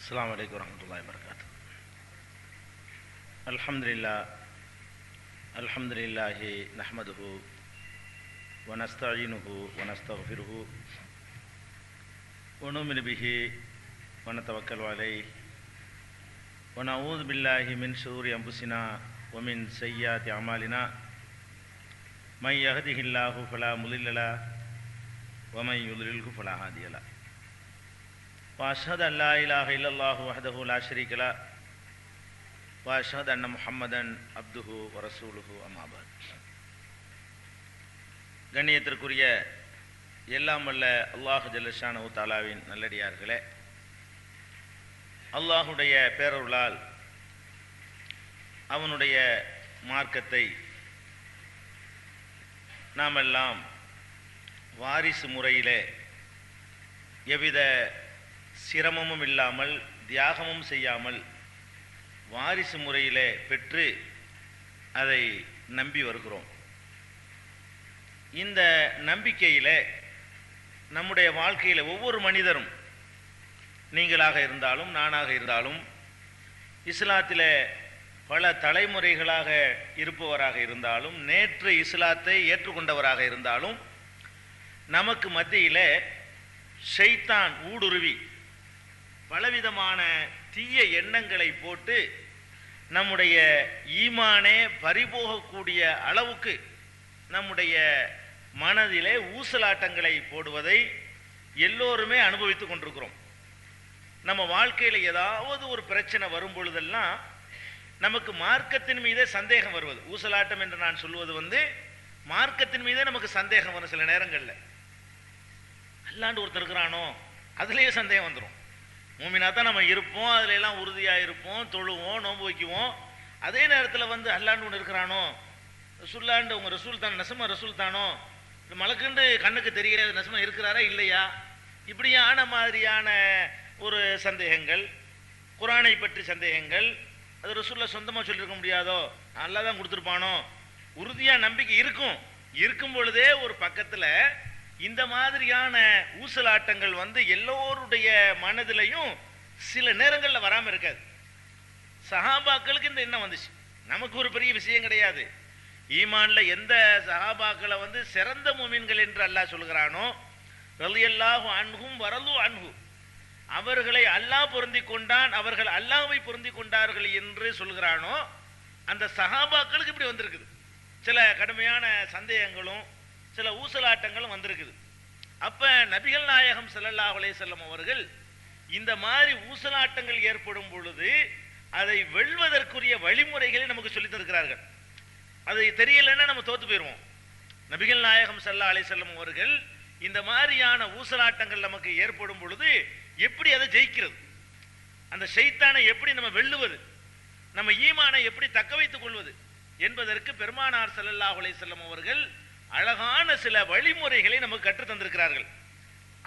السلام عليكم ورحمة الله وبركاته. الحمد لله نحمده ونستعينه ونستغفره ونؤمن به ونتوكل عليه ونعوذ بالله من شرور أنفسنا ومن سيئات أعمالنا من يهده الله فلا مضل له ومن يضلله فلا هادي له وأشهد أن لا إله إلا الله وحده لا شريك له وأشهد أن محمدا عبده ورسوله أما بعد. கண்ணியத்திற்குரிய எல்லாம் வல்ல அல்லாஹ் ஜல்லஷானஹு தஆலாவின் நல்லடியார்களே, அல்லாஹுடைய பேரருளால் அவனுடைய மார்க்கத்தை நாமெல்லாம் வாரிசு முறையிலே எவ்வித சிரமமும் இல்லாமல் தியாகமும் செய்யாமல் வாரிசு முறையிலே பெற்று அதை நம்பி வருகிறோம். இந்த நம்பிக்கையில் நம்முடைய வாழ்க்கையில் ஒவ்வொரு மனிதரும், நீங்களாக இருந்தாலும் நானாக இருந்தாலும், இஸ்லாத்தில் பல தலைமுறைகளாக இருப்பவராக இருந்தாலும், நேற்று இஸ்லாத்தை ஏற்றுக்கொண்டவராக இருந்தாலும், நமக்கு மத்தியில் ஷைத்தான் ஊடுருவி பலவிதமான தீய எண்ணங்களை போட்டு நம்முடைய ஈமானே பறிபோகக்கூடிய அளவுக்கு நம்முடைய மனதிலே ஊசலாட்டங்களை போடுவதை எல்லோருமே அனுபவித்து கொண்டிருக்கிறோம். நம்ம வாழ்க்கையில் ஏதாவது ஒரு பிரச்சனை வரும் பொழுதெல்லாம் நமக்கு மார்க்கத்தின் மீதே சந்தேகம் வருவது. ஊசலாட்டம் என்று நான் சொல்வது மார்க்கத்தின் மீதே நமக்கு சந்தேகம் வரும். சில நேரங்களில் அல்லாண்டு ஒருத்தர் இருக்கிறானோ அதுலேயே சந்தேகம் வந்துடும். மூமினா தான் நம்ம இருப்போம், அதுல எல்லாம் உறுதியாக இருப்போம், தொழுவோம், நோன்பு வைக்குவோம். அதே நேரத்தில் அல்லாண்டு ஒன்று இருக்கிறானோ, ரசூல்லாண்டு உங்கள் ரசூல் தான், நெசமா ரசூல் தானோ, மலக்குண்டு கண்ணுக்கு தெரியாது, நெசமா இருக்கிறாரா இல்லையா, இப்படியான மாதிரியான ஒரு சந்தேகங்கள், குரானை பற்றி சந்தேகங்கள். அது ரசூல்லா சொந்தமாக சொல்லியிருக்க முடியாதோ, நல்லா தான் கொடுத்துருப்பானோ, உறுதியாக நம்பிக்கை இருக்கும் பொழுதே ஒரு பக்கத்தில் இந்த மாதிரியான ஊசலாட்டங்கள் எல்லோருடைய மனதிலையும் சில நேரங்களில் வராமல் இருக்காது. சஹாபாக்களுக்கு இந்த எண்ணம் வந்துச்சு. நமக்கு ஒரு பெரிய விஷயம் கிடையாது. ஈமான்ல எந்த சஹாபாக்களை சிறந்த முஃமின்கள் என்று அல்லாஹ் சொல்கிறானோ, ரலியல்லாஹு அன்ஹும் வரது அன்ஹு, அவர்களை அல்லாஹ் பொருந்தி கொண்டான், அவர்கள் அல்லாஹ்வை பொருந்தி கொண்டார்கள் என்று சொல்கிறானோ, அந்த சஹாபாக்களுக்கு இப்படி வந்திருக்குது. சில கடுமையான சந்தேகங்களும் சில ஊசலாட்டங்களும் வந்திருக்குது. அப்ப நபிகள் நாயகம் ஸல்லல்லாஹு அலைஹி வஸல்லம் அவர்கள் இந்த மாதிரி ஊசலாட்டங்கள் ஏற்படும் பொழுது அதை வெல்வதற்குரிய வழிமுறைகளை நமக்கு சொல்லித் தருகிறார்கள். அது தெரியலன்னா நம்ம தோத்து போயிடுவோம். நபிகள் நாயகம் ஸல்லல்லாஹு அலைஹி வஸல்லம் அவர்கள் இந்த மாதிரியான ஊசலாட்டங்கள் நமக்கு ஏற்படும் பொழுது எப்படி அதை ஜெயிக்கிறது, அந்த ஷைத்தானை எப்படி நம்ம வெல்லுவது, நம்ம ஈமானை எப்படி தக்க வைத்துக் கொள்வது என்பதற்கு பெருமானார் ஸல்லல்லாஹு அலைஹி வஸல்லம் அவர்கள் அழகான சில வழிமுறைகளை நமக்கு கற்றுத் தந்திருக்கிறார்கள்.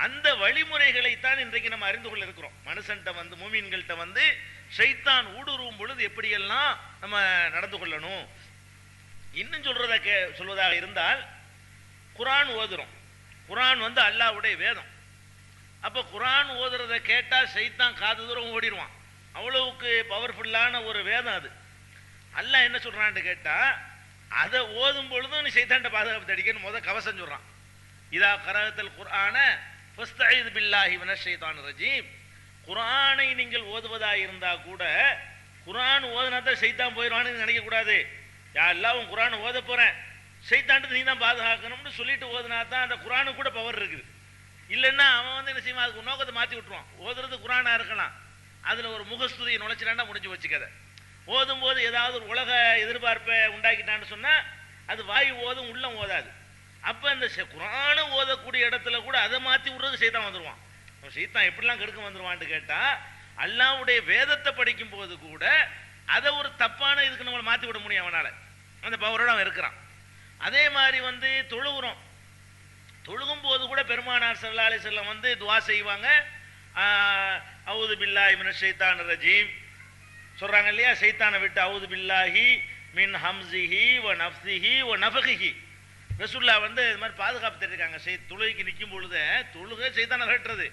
அந்த வழிமுறைகளை தான் இன்றைக்கு நம்ம அறிந்து கொள்ள இருக்கிறோம். மனுஷன்ட்ட மூமின்கள்ட்ட ஷைத்தான் ஊடுருவும் பொழுது எப்படியெல்லாம் நம்ம நடந்து கொள்ளணும். இன்னும் சொல்வதாக இருந்தால், குரான் ஓதுறோம். குரான் அல்லாஹ்வுடைய வேதம். அப்ப குரான் ஓதுறதை கேட்டா ஷைத்தான் காது தூரம் ஓடிடுவான். அவ்வளவுக்கு பவர்ஃபுல்லான ஒரு வேதம் அது. அல்லாஹ் என்ன சொல்றான்னு கேட்டா, அதை ஓதும் பொழுதும் நீ ஷைத்தான்ட பாதுகாப்பு தேடிக்கன்னு முத கவசம் சொல்றான். இதா கரஅத்தல் குர்ஆன ஃபஸ்தஈது பில்லாஹி மினஷ் ஷைத்தானிர் ரஜீம். குர்ஆனை நீங்கள் ஓதுவதா இருந்தா கூட, குர்ஆன் ஓதுனாதான் ஷைத்தான் போயிடுவான்னு நினைக்க கூடாது. யா அல்லாஹ் உன் குர்ஆனை ஓத போறேன், ஷைத்தான்ட்டு நீ தான் பாதுகாக்கணும்னு சொல்லிட்டு ஓதுனா தான் அந்த குர்ஆனுக்கு கூட பவர் இருக்குது. இல்லைன்னா அவன் என்ன செய்வான், அதுக்கு நோக்கத்தை மாற்றி விட்டுருவான். ஓதுறது குர்ஆனா இருக்கலாம், அதுல ஒரு முகஸ்துதியை நுழைச்சிட்டாண்டா முடிஞ்சு வச்சுக்கதை. ஓதும் போது ஏதாவது ஒரு உலக எதிர்பார்ப்பை உண்டாக்கிட்டான்னு சொன்னா அது வாய் ஓதும், உள்ளம் ஓதாது. அப்ப இந்த குர்ஆன ஓதக்கூடிய இடத்துல கூட அதை மாத்தி விடுறது ஷைத்தான் வந்துருவான். ஷைத்தான் எப்படிலாம் கெடுக்க வந்துருவான்னு கேட்டா, அல்லாஹ்வுடைய வேதத்தை படிக்கும் போது கூட அதை ஒரு தப்பான இதுக்கு நம்மளை மாத்தி விட முடியும் அவனால. அந்த பவரோட அவன் இருக்கிறான். அதே மாதிரி தொழுகிறோம். தொழுகும் போது கூட பெருமானார் ஸல்லல்லாஹு அலைஹி வஸல்லம் துஆ செய்வாங்க. அஊது பில்லாஹி மினஷ் ஷைத்தானிர் ரஜீம் சொல்றாங்க இல்லையா. ஷைத்தானை விட்டு அஊது பில்லாஹி மின் ஹம்ஸிஹி வ நஃப்ஸிஹி வ நஃபகிஹி. ரசூலுல்லாஹ் இது மாதிரி பாதுகாப்பு தெரிவிக்காங்க. தொழுகைக்கு நிற்கும் பொழுது தொழுகை ஷைத்தானை விரட்டுறது,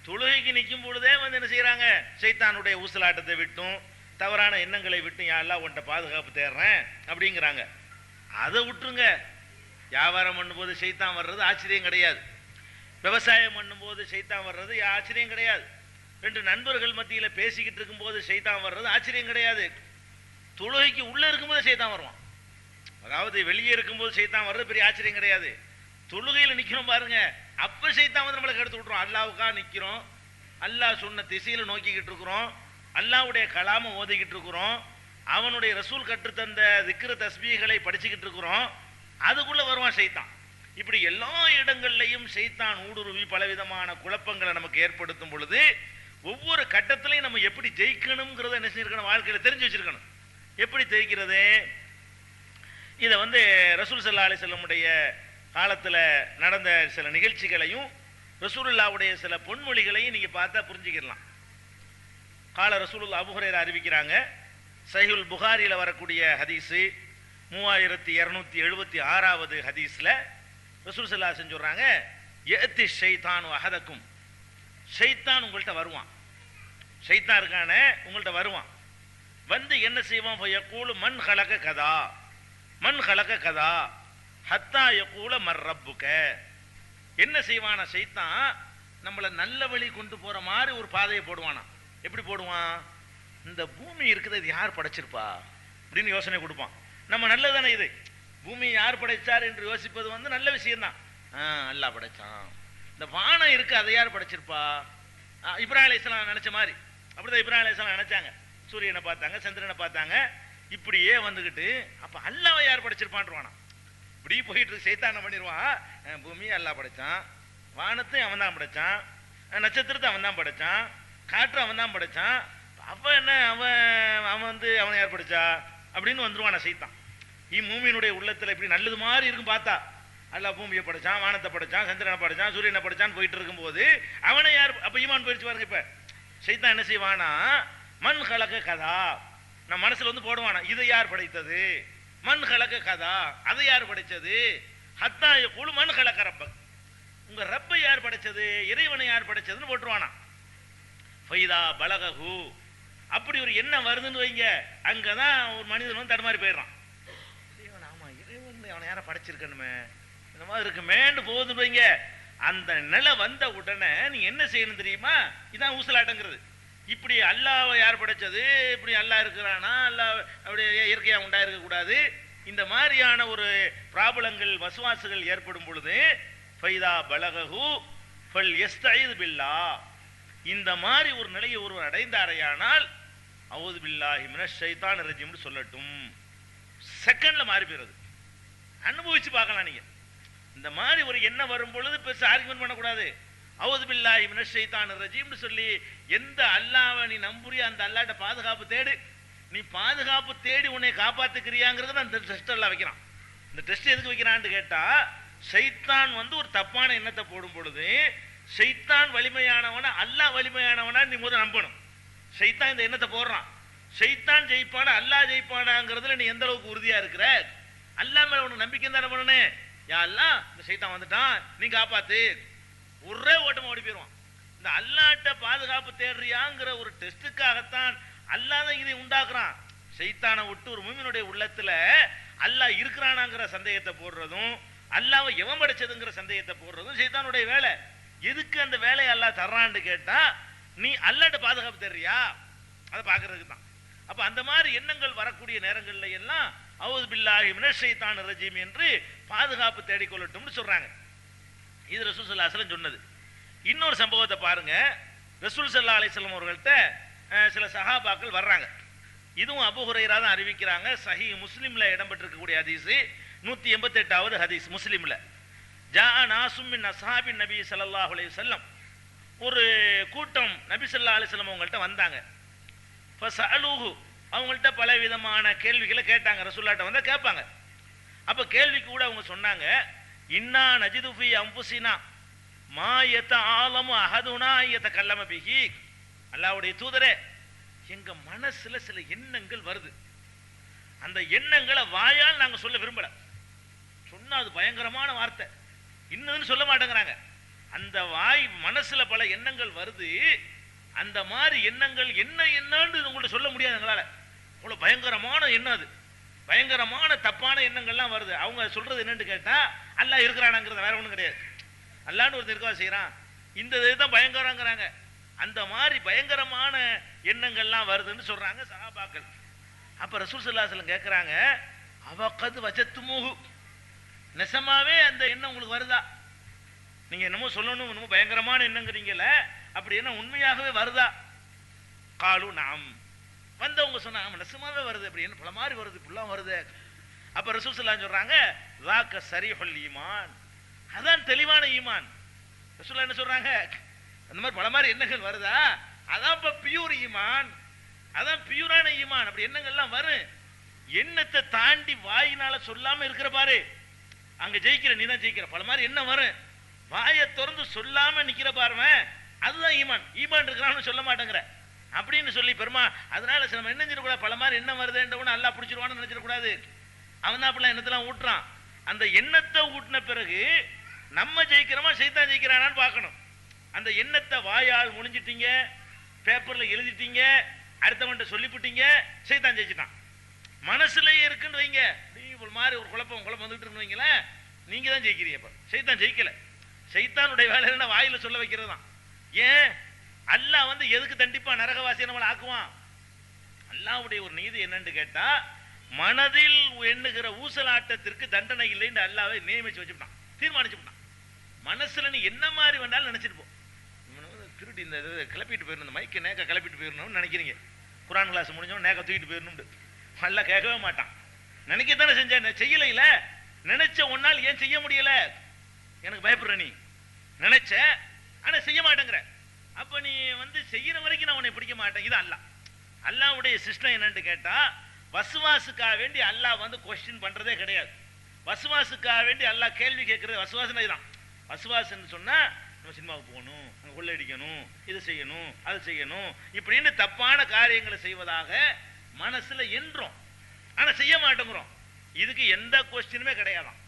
தொழுகைக்கு நிற்கும் பொழுதே வந்து என்ன செய்யறாங்க, சைத்தானுடைய ஊசலாட்டத்தை விட்டும் தவறான எண்ணங்களை விட்டும் யா அல்லாஹ் உன்கிட்ட பாதுகாப்பு தேடுறேன் அப்படிங்கிறாங்க. அதை விட்டுருங்க. வியாபாரம் பண்ணும்போது சைத்தான் வர்றது ஆச்சரியம் கிடையாது. விவசாயம் பண்ணும்போது சைத்தான் வர்றது ஆச்சரியம் கிடையாது. ரெண்டு நண்பர்கள் மத்தியில் பேசிக்கிட்டு இருக்கும்போது சைத்தான் வர்றது ஆச்சரியம் கிடையாது. தொழுகைக்கு உள்ள இருக்கும்போது சைத்தான் வருவான். அதாவது வெளியே இருக்கும்போது சைத்தான் வர்றது பெரிய ஆச்சரியம் கிடையாது. தொழுகையில் நிற்கிறோம் பாருங்க, அப்ப சைத்தான் வந்து நம்மளை கெடுத்து விட்டுறோம். அல்லாவுக்கா நிற்கிறோம், அல்லாஹ் சொன்ன திசையில் நோக்கிக்கிட்டு இருக்கிறோம், அல்லாஹ்வுடைய கலாமை ஓதிக்கிட்டு இருக்கிறோம், அவனுடைய ரசூல் கற்றுத்தந்த திக்ரு தஸ்பீகளை படிச்சுக்கிட்டு இருக்கிறோம். அதுக்குள்ள வருவான் சைத்தான். இப்படி எல்லா இடங்கள்லையும் சைத்தான் ஊடுருவி பலவிதமான குழப்பங்களை நமக்கு ஏற்படுத்தும் பொழுது ஒவ்வொரு கட்டத்திலையும் நம்ம எப்படி ஜெயிக்கணுங்கிறத என்ன செஞ்சிருக்கணும், வாழ்க்கையில் தெரிஞ்சு வச்சிருக்கணும். எப்படி தெரிகிறது? இதை வந்து ரசூல் ஸல்லல்லாஹு அலைஹி வஸல்லமுடைய காலத்தில் நடந்த சில நிகழ்ச்சிகளையும் ரசூலுல்லாவுடைய சில பொன்மொழிகளையும் நீங்க பார்த்தா புரிஞ்சுக்கலாம். கால ரசூலுல்லாஹ் அபூ ஹுரைரா அறிவிக்கிறாங்க, சஹீஹுல் புகாரியில் வரக்கூடிய ஹதீஸு 3276வது ஹதீஸ்ல ரசூல் ஸல்லல்லாஹு அலைஹி வஸல்லம் சொல்றாங்க, யஅதி ஷைத்தானு அஹதக்கும், ஷைத்தான் உங்கள்கிட்ட வருவான், ஷைத்தான் இருக்கானே உங்கள்கிட்ட வருவான், வந்து என்ன செய்வான், ஃபயக்கூலு மன் ஹலக கதா மன் ஹலக கதா ஹத்தா யகூல மர் ரப்புக. என்ன செய்வானா ஷைத்தான், நம்மளை நல்ல வழி கொண்டு போற மாதிரி ஒரு பாதையை போடுவானா. எப்படி போடுவான், இந்த பூமி இருக்குது இது யார் படைச்சிருப்பா அப்படின்னு யோசனை கொடுப்பான். நம்ம நல்லதானே இது, பூமி யார் படைச்சார் என்று யோசிப்பது வந்து நல்ல விஷயம்தான். அல்லாஹ் படைச்சான். இந்த வானம் இருக்கு அதை யார் படைச்சிருப்பா, இப்ராஹிம் அலைஹிஸ்ஸலாம் நினைச்ச மாதிரி. அப்படிதான் இப்ராஹிம் அலைஹிஸ்ஸலாம் நினைச்சாங்க. சூரியனை பார்த்தாங்க, சந்திரனை பார்த்தாங்க, இப்படியே வந்துகிட்டு அப்ப அல்லாஹ்வை யார் படைச்சிருப்பான்றானா. இப்படி போயிட்டு இருக்கு. சைத்தான் பண்ணிடுவான், பூமியை அல்லாஹ் படைச்சான், வானத்தை அவன் தான் படைச்சான், நட்சத்திரத்தை அவன் தான் படைச்சான், காற்று அவன் தான் படைச்சான், அவன் என்ன அவன் வந்து அவன் யார் படைச்சா அப்படின்னு வந்துருவான சைத்தான். மூமியினுடைய உள்ளத்துல இப்படி நல்லது மாதிரி இருக்கும் பார்த்தா, அல்லாஹ் பூமியை படைச்சான், வானத்தை படைச்சான், சந்திரனை படைச்சான், சூரியனை படைச்சான்னு போயிட்டு இருக்கும்போது அவனை யார் அப்ப ஈமான் போயிடுச்சு பாருங்க. இப்ப சைத்தான் என்ன செய்வானா, மண் கலக்க கதா நம்ம மனசுல வந்து போடுவானா, இதை யார் படைத்தது, மண் கலக்க கதா அதை யார் படைச்சது, ஹத்தா யகூலு மண் கலக்க ரப்பக், உங்க ரப்பை யார் படைச்சது, இறைவனை யார் படைச்சதுன்னு போட்டுருவானா. ஃபைதா பலகஹு, அப்படி ஒரு எண்ணம் வருதுன்னு வைங்க, அங்கதான் ஒரு மனிதன் வந்து தடுமாறி போயிடுறான். இறைவன், ஆமா இறைவன் அவனை யாரை படைச்சிருக்கணுமே இந்த மாதிரி இருக்குமேன்னு போகுதுன்னு வைங்க. அந்த நிலை வந்த உடனே நீ என்ன செய்யணும் தெரியுமா, இதான் ஊசலாட்டங்கிறது. இப்படி அல்லாஹ்வை யார் படைச்சது, இப்படி அல்லாஹ் இருக்கிறானா, அல்லாஹ் அப்படியே இயற்கையா உண்டாயிருக்க கூடாது, இந்த மாதிரியான ஒரு பிராபலங்கள் வசுவாசுகள் ஏற்படும் பொழுது ஃபைதா பலகஹு ஃபல் யஸ்தஈது பில்லாஹ், இந்த மாதிரி ஒரு நிலையை ஒருவர் அடைந்தாரையானால் அவுது பில்லாஹி மினஷ் ஷைத்தானிர் ரஜீம்னு சொல்லட்டும். செகண்ட்ல மாறி போயிடுது. அனுபவிச்சு பார்க்கலாம் நீங்க. இந்த மாதிரி ஒரு எண்ணம் வரும் பொழுது பெருசு ஆர்குமெண்ட் பண்ணக்கூடாது. அவுது பில்லாஹி மினஷ் ஷைத்தானிர் ரஜீம்னு சொல்லி எந்த அல்லாஹ்வை நீ நம்புறிய அந்த அல்லாஹ்ட்ட பாதுகாப்பு தேடு. நீ பாதுகாப்பு தேடி உன்னை காப்பாத்துக்கிறியாங்கிறத அந்த டெஸ்ட் எல்லாம் வைக்கிறான். இந்த டெஸ்ட் எதுக்கு வைக்கிறான்னு கேட்டா, ஷைத்தான் வந்து ஒரு தப்பான எண்ணத்தை போடும் பொழுது ஷைத்தான் வலிமையானவனா அல்லாஹ் வலிமையானவனா நீ முதல்ல நம்பணும். ஷைத்தான் இந்த எண்ணத்தை போடுறான், ஷைத்தான் ஜெயிப்பானா அல்லாஹ் ஜெயிப்பானாங்கிறதுல நீ எந்த அளவுக்கு உறுதியா இருக்கிற, அல்லாஹ் மேல உனக்கு நம்பிக்கை தானே பண்ணணும். யா அல்லாஹ் இந்த ஷைத்தான் வந்துட்டான் நீ காப்பாத்து, ஒரே ஓட்டமா ஓடி போயிடுவான். இந்த அல்லாஹ்ட்ட பாதுகாப்பு தேடுறியாங்கிற ஒரு டெஸ்டுக்காகத்தான் அல்லாஹ் தான் இதை உண்டாக்குறான். ஷைத்தானை விட்டு ஒரு மூமினுடைய உள்ளத்துல அல்லாஹ் இருக்கிறானாங்கிற சந்தேகத்தை போடுறதும் அல்லாஹ்வை எவன் படைச்சதுங்கிற சந்தேகத்தை போடுறதும் ஷைத்தானுடைய வேலை. எதுக்கு அந்த வேலையை அல்லாஹ் தர்றான்னு கேட்டா, நீ அல்லாஹ்ட்ட பாதுகாப்பு தேடுறியா அதை பார்க்கறதுக்கு தான். அப்ப அந்த மாதிரி எண்ணங்கள் வரக்கூடிய நேரங்கள்ல எல்லாம் அவுது பில்லாஹி மினஷ் ஷைத்தானிர் ரஜீம் என்று பாதுகாப்பு தேடிக்கொள்ளட்டும்னு சொல்றாங்க. இது ரசூல் ஸல்லல்லாஹு அலைஹி வஸல்லம் சொன்னது. இன்னொரு சம்பவத்தை பாருங்க. ரசூல் ஸல்லல்லாஹு அலைஹி வஸல்லம் அவர்கள்ட்ட சில சஹாபாக்கள் வர்றாங்க. இதுவும் அபூ ஹுரைரா தான் அறிவிக்கிறாங்க. சஹீஹ் முஸ்லிம்ல இடம்பெற்றிருக்கக்கூடிய ஹதீஸ் 188வது ஹதீஸ் முஸ்லிம்ல. ஜா நாசும் மின் அஸ்ஹாபின் நபி ஸல்லல்லாஹு அலைஹி வஸல்லம், ஒரு கூட்டம் நபி ஸல்லல்லாஹு அலைஹி வஸல்லம் அவங்கள்ட்ட வந்தாங்க. ஃபஸஅலூஹு, அவங்கள்ட்ட பல விதமான கேள்விகளை கேட்டாங்க. ரசூலுல்லாஹ்ட்ட வந்தா கேட்பாங்க. அப்ப கேள்விக்கு கூட அவங்க சொன்னாங்க, இன்னா நஜிது ஃபீ அன்ஃபுஸினா மா யதஆலமு அஹதுனா யதகல்லம பிஹி, அல்லாஹ்வுடைய தூதரே எங்க மனசுல சில எண்ணங்கள் வருது, அந்த எண்ணங்களை வாயால் நாங்க சொல்ல விரும்பல, சொன்னா அது பயங்கரமான வார்த்தை, இன்னும் சொல்ல மாட்டேங்கிறாங்க. அந்த வாய் மனசுல பல எண்ணங்கள் வருது. அந்த மாதிரி எண்ணங்கள் என்னன்னு உங்கள்ட்ட சொல்ல முடியாது எங்களால. அவ்வளவு பயங்கரமான எண்ணம் அது, பயங்கரமான தப்பான எண்ணங்கள்லாம் வருது. அவங்க சொல்றது என்னன்னு கேட்டா அல்லாஹ் இருக்கிறானாங்கிறது வேற ஒன்றும் கிடையாது. அல்லாஹ்னு ஒருத்தர் இருக்கவா செய்யறான், இந்த இதுதான் பயங்கரங்கிறாங்க. அந்த மாதிரி பயங்கரமான எண்ணங்கள்லாம் வருதுன்னு சொல்றாங்க சஹாபாக்கள். அப்ப ரசூல் ஸல்லல்லாஹு அலைஹி வஸல்லம் கேட்கறாங்க, அவகது வஜத்துமுஹு, நெசமாவே அந்த எண்ணம் உங்களுக்கு வருதா? நீங்க என்னமோ சொல்லணும், என்னமோ பயங்கரமான எண்ணங்கிறீங்கல்ல, அப்படி என்ன உண்மையாகவே வருதா? காலு நாம், வந்தவங்க சொன்னாங்க நெசமாவே வருது. அப்படி என்ன பல மாதிரி வருது, இப்படிலாம் வருது. அப்ப ரசூல் ஸல்லல்லாஹு அலைஹி வஸல்லம் சொல்றாங்க, ஸாக ஸரீஹுல் ஈமான், அதான் தெளிவான ஈமான். ரசூல் என்ன சொல்றாங்க, அந்த மாதிரி பல மாதிரி எண்ணங்கள் வருதா, அதான் இப்ப பியூர் ஈமான், அதான் பியூரான ஈமான். அப்படி எண்ணங்கள்லாம் வரும். எண்ணத்தை தாண்டி வாயினால சொல்லாம இருக்கிற பாரு, அங்க ஜெயிக்கிற, நீ தான் ஜெயிக்கிற. பல மாதிரி எண்ணம் வரும், வாயை திறந்து சொல்லாம நிக்கிற பாருங்க, அதுதான் ஈமான். ஈமான் இருக்கிறான்னு சொல்ல மாட்டேங்கிற அப்படின்னு சொல்லி பெருமா. அதனால நம்ம என்ன செஞ்சிடக்கூடாது, பல மாதிரி எண்ணம் வருதுன்றவன அல்லா பிடிச்சிருவான்னு நினைச்சிடக்கூடாது. அவன் தான் அப்படிலாம் எண்ணத்தெல்லாம் ஊட்டுறான். அந்த எண்ணத்தை ஊட்டின பிறகு நம்ம ஜெயிக்கிறோமா சைத்தான் ஜெயிக்கிறானான்னு பார்க்கணும். அந்த எண்ணத்தை வாயால் முடிஞ்சிட்டீங்க, பேப்பர்ல எழுதிட்டீங்க, அடுத்தவன்ட்ட சொல்லிவிட்டீங்க, சைத்தான் ஜெயிச்சிட்டான். மனசுலயே இருக்குன்னு வைங்க, ஒரு மாதிரி ஒரு குழப்பம் வந்துட்டு இருக்குன்னு வைங்களேன், நீங்க தான் ஜெயிக்கிறீங்க. இப்ப சைத்தான் ஜெயிக்கல. சைத்தானுடைய வேலை என்ன, வாயில சொல்ல வைக்கிறது தான். ஏன் அல்லாஹ் வந்து எதுக்கு தண்டிப்பா நரகவாசியை நம்மளை ஆக்குவான்? அல்லாஹ்வுடைய ஒரு நீதி என்னன்னு கேட்டா, மனதில் எண்ணுகிற ஊசலாட்டத்திற்கு தண்டனை இல்லைன்னு அல்லாஹ்வை நியமிச்சு வச்சுட்டான், தீர்மானிச்சு விட்டான். மனசுல நீ என்ன மாதிரி வேண்டாலும் நினைச்சிட்டு போ. திருடி இந்த கிளப்பிட்டு போயிடணும், இந்த மைக்கை நேக்க கிளப்பிட்டு போயிடணும்னு நினைக்கிறீங்க. குரான் கிளாஸ் முடிஞ்சவன் நேக்க தூக்கிட்டு போயிடணும், நல்லா கேட்கவே மாட்டான். நினைக்கத்தானே செஞ்சேன், செய்யல. நினைச்ச ஒன்னால் ஏன் செய்ய முடியல? எனக்கு பயப்படுற நீ நினைச்ச, ஆனா செய்ய மாட்டேங்கிற. அப்ப நீ வந்து செய்யற வரைக்கும் நான் உன்னை பிடிக்க மாட்டேன். இது அல்லாஹ். அல்லாஹ்வுடைய சிஸ்டம் என்னன்னு கேட்டா, வசுவாசுக்காக வேண்டி அல்லாஹ் வந்து கொஸ்டின் பண்றதே கிடையாது. வசுவாசுக்காக வேண்டி அல்லாஹ் கேள்வி கேட்கறது வசுவாசனை தான். வசுவாசன்னு சொன்னா நம்ம சினிமாவுக்கு போகணும், அங்க கொள்ளையடிக்கணும், இது செய்யணும், அது செய்யணும், இப்படின்னு தப்பான காரியங்களை செய்வதாக மனசுல என்றோம், ஆனா செய்ய மாட்டேங்கிறோம். இதுக்கு எந்த கொஸ்டினுமே கிடையாதான்.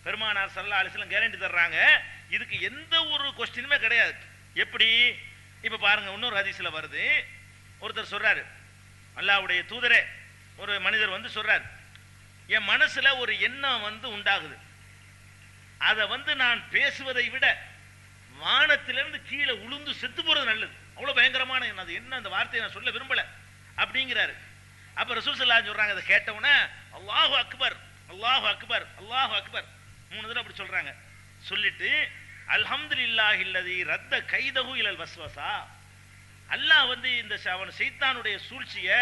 பெருமானார் ஸல்லல்லாஹு அலைஹி வஸல்லம் கேரண்டி தர்றாங்க, இதுக்கு எந்த ஒரு கொஸ்டினுமே கிடையாது. எப்படி? இப்ப பாருங்க, இன்னொரு ஹதீஸ்ல வருது, ஒருத்தர் சொல்றாரு, அல்லாஹ்வுடைய தூதரே, ஒரு மனிதர் வந்து சொல்றாரு, என் மனசுல ஒரு எண்ணம் வந்து உண்டாகுது, அதை வந்து நான் பேசுவதை விட வானத்திலிருந்து கீழே உளுந்து செத்து போறது நல்லது. அவ்வளவு பயங்கரமான எண்ணம். அது என்ன, அந்த வார்த்தையை நான் சொல்ல விரும்பல அப்படிங்கிறாரு. அப்ப ரசூல் ஸல்லல்லாஹு அலைஹி சொல்றாங்க, அதை கேட்டவுடனே அல்லாஹு அக்பர், அல்லாஹு அக்பர், அல்லாஹு அக்பர் 3 தடவை அப்படி சொல்றாங்க. சொல்லிட்டு அல்ஹம்துலில்லாஹி அல்லதி ரத்த கைதஹு இலல் வஸ்வஸா, அல்லாஹ் வந்து இந்த சைத்தானுடைய சூழ்ச்சியை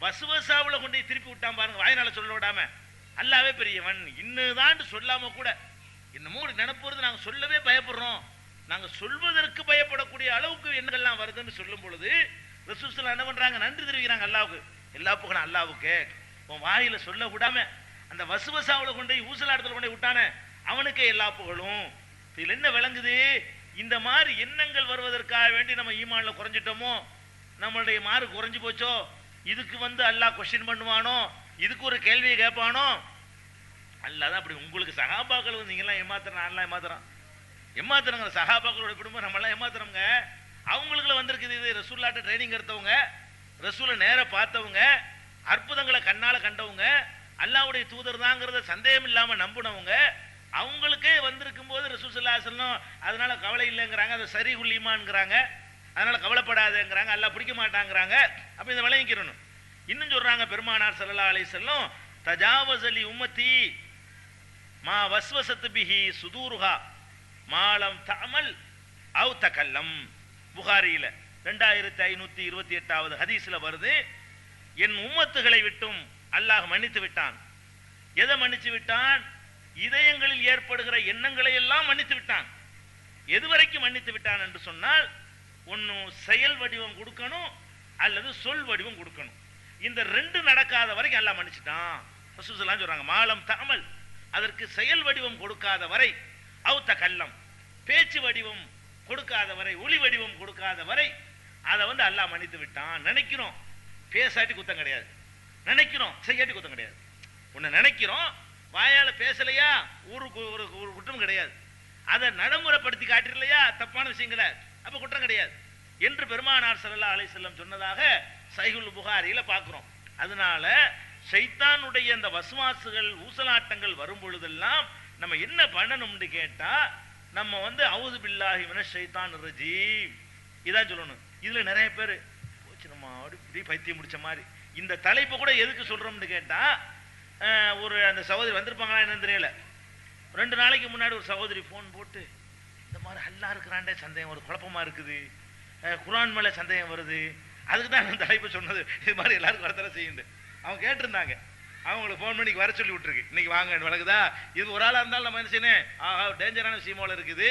வஸ்வஸாவுல கொண்டு திருப்பி விட்டான் பாருங்க, வாயினால சொல்ல விடாம. அல்லாஹ்வே பெரியவன், இன்னுதான் சொல்லாம கூட என்னமோ ஒரு நினைப்புறது, நாங்க சொல்லவே பயப்படுறோம், நாங்க சொல்வதற்கு பயப்படக்கூடிய அளவுக்கு எண்ணங்கள்லாம் வருதுன்னு சொல்லும் பொழுது ரசூல் ஸல்லல்லாஹு அலைஹி என்ன பண்றாங்க, நன்றி தெரிவிக்கிறாங்க அல்லாஹ்வுக்கு. எல்லா புகழும் அல்லாஹ்வுக்கு. உன் வாயில சொல்ல விடாம அந்த வசுவசாவுல கொண்டு ஊசலாடத்துல கொண்டு விட்டானே, அவனுக்கே எல்லா புகழும். இதுல என்ன விளங்குது, இந்த மாதிரி எண்ணங்கள் வருவதற்காக வேண்டி நம்ம ஈமான்ல குறைஞ்சிட்டோமோ, நம்மளுடைய மார்க் குறைஞ்சு போச்சோ, இதுக்கு வந்து அல்லாஹ் கொஸ்டின் பண்ணுவானோ, இதுக்கு ஒரு கேள்வியை கேட்பானோ. அல்லாஹ் தான் அப்படி உங்களுக்கு சஹாபாக்கள் வந்து நீங்கெல்லாம் ஏமாத்துறோம், நான்லாம் ஏமாத்துறோங்க. சஹாபாக்களோட குடும்பம் நம்ம எல்லாம் ஏமாத்துறோங்க. அவங்களுக்குள்ள வந்திருக்குது இது, ரசூலுல்லாஹ்ட்ட ட்ரைனிங் எடுத்தவங்க, ரசூலை நேர பார்த்தவங்க, அற்புதங்களை கண்ணால கண்டவங்க, அல்லாஹ்வுடைய தூதர் தாங்கிறத சந்தேகம் இல்லாம நம்பினவங்க. அவங்களுக்கே வந்திருக்கும் போது ரசூல் ஸல்லல்லாஹு அலைஹி வஸல்லம் அதனால கவலை இல்லைங்கிறாங்க, அது ஸரீஹுல் ஈமான்ங்கிறாங்க, அதனால கவலைப்படாதேங்கிறாங்க, அல்லாஹ் பிடிக்க மாட்டாங்கிறாங்க. அப்ப இதை விளங்கிக்கிறணும். இன்னும் சொல்றாங்க பெருமானார் ஸல்லல்லாஹு அலைஹி வஸல்லம், தஜாவஸ் லி உம்மத்தி மா வஸ்வஸத் பிஹி சுதூருஹா மாலம் தஅமல் அவ் தகல்லம். புகாரியில 2528வது ஹதீஸ்ல வருது, என் உம்மத்துகளை விட்டும் அல்லாஹ் மன்னித்து விட்டான். எதை மன்னிச்சு விட்டான்? இதயங்களில் ஏற்படுகிற எண்ணங்களை எல்லாம் மன்னித்து விட்டான். எதுவரைக்கும் மன்னித்து விட்டான் என்று சொன்னால், ஒன்னு செயல் வடிவம் கொடுக்கணும் அல்லது சொல் வடிவம் கொடுக்கணும். இந்த ரெண்டு நடக்காத வரைக்கும் அல்லாஹ் மன்னிச்சுட்டான். ரசூல் ஸல்லல்லாஹு அலைஹி சொல்றாங்க, மாலம் தஅமல், அதற்கு செயல் வடிவம் கொடுக்காத வரை, அவ் தகல்லம், பேச்சு வடிவம் கொடுக்காத வரை, ஒளி வடிவம் கொடுக்காத வரை அதை வந்து அல்லாஹ் மன்னித்து விட்டான். நினைக்கிறோம், பேசாட்டி குத்தம் கிடையாது, நினைக்கிறோம், செய்யாட்டி குத்தம் கிடையாது. ஒன்னு நினைக்கிறோம், வாயால பேசலையா, ஒரு குற்றம் கிடையாது. அதை நடைமுறைப்படுத்தி காட்டிரலையா தப்பான விஷயங்களை, அப்ப குற்றம் கிடையாது என்று பெருமானார் ஸல்லல்லாஹு அலைஹி வஸல்லம் சொன்னதாக சஹீஹுல் புகாரியில பார்க்கிறோம். அதனால ஷைத்தானுடைய அந்த வஸ்வாசுகள் ஊசலாட்டங்கள் வரும் பொழுதெல்லாம் நம்ம என்ன பண்ணணும்னு கேட்டா, நம்ம அவுது பில்லாஹி மினஷ் ஷைத்தானிர் ரஜீம் இதான் சொல்லணும். இதுல நிறைய பேர் போச்சு நம்ம அப்படி பைத்தியம் முடிச்ச மாதிரி. இந்த தலைப்பு கூட எதுக்கு சொல்றோம்னு கேட்டா, ஒரு அந்த சகோதரி வந்திருப்பாங்களா என்னன்னு தெரியல, 2 நாளைக்கு முன்னாடி ஒரு சகோதரி போன் போட்டு இந்த மாதிரி அல்லா இருக்கிறாண்டே சந்தேகம் ஒரு குழப்பமா இருக்குது, குர்ஆன் மேல சந்தேகம் வருது, அதுக்கு தான் அந்த தலைப்பு சொன்னது. இது மாதிரி எல்லாருக்கும் வரத்தர செய்யுண்டு அவங்க கேட்டிருந்தாங்க. அவங்களுக்கு ஃபோன் பண்ணி வர சொல்லி விட்டுருக்கு, இன்னைக்கு வாங்க வழக்குதா. இது ஒரு ஆளா இருந்தாலும் நம்ம என்ன செய்யணும், ஆஹா டேஞ்சரான விஷயமோல இருக்குது,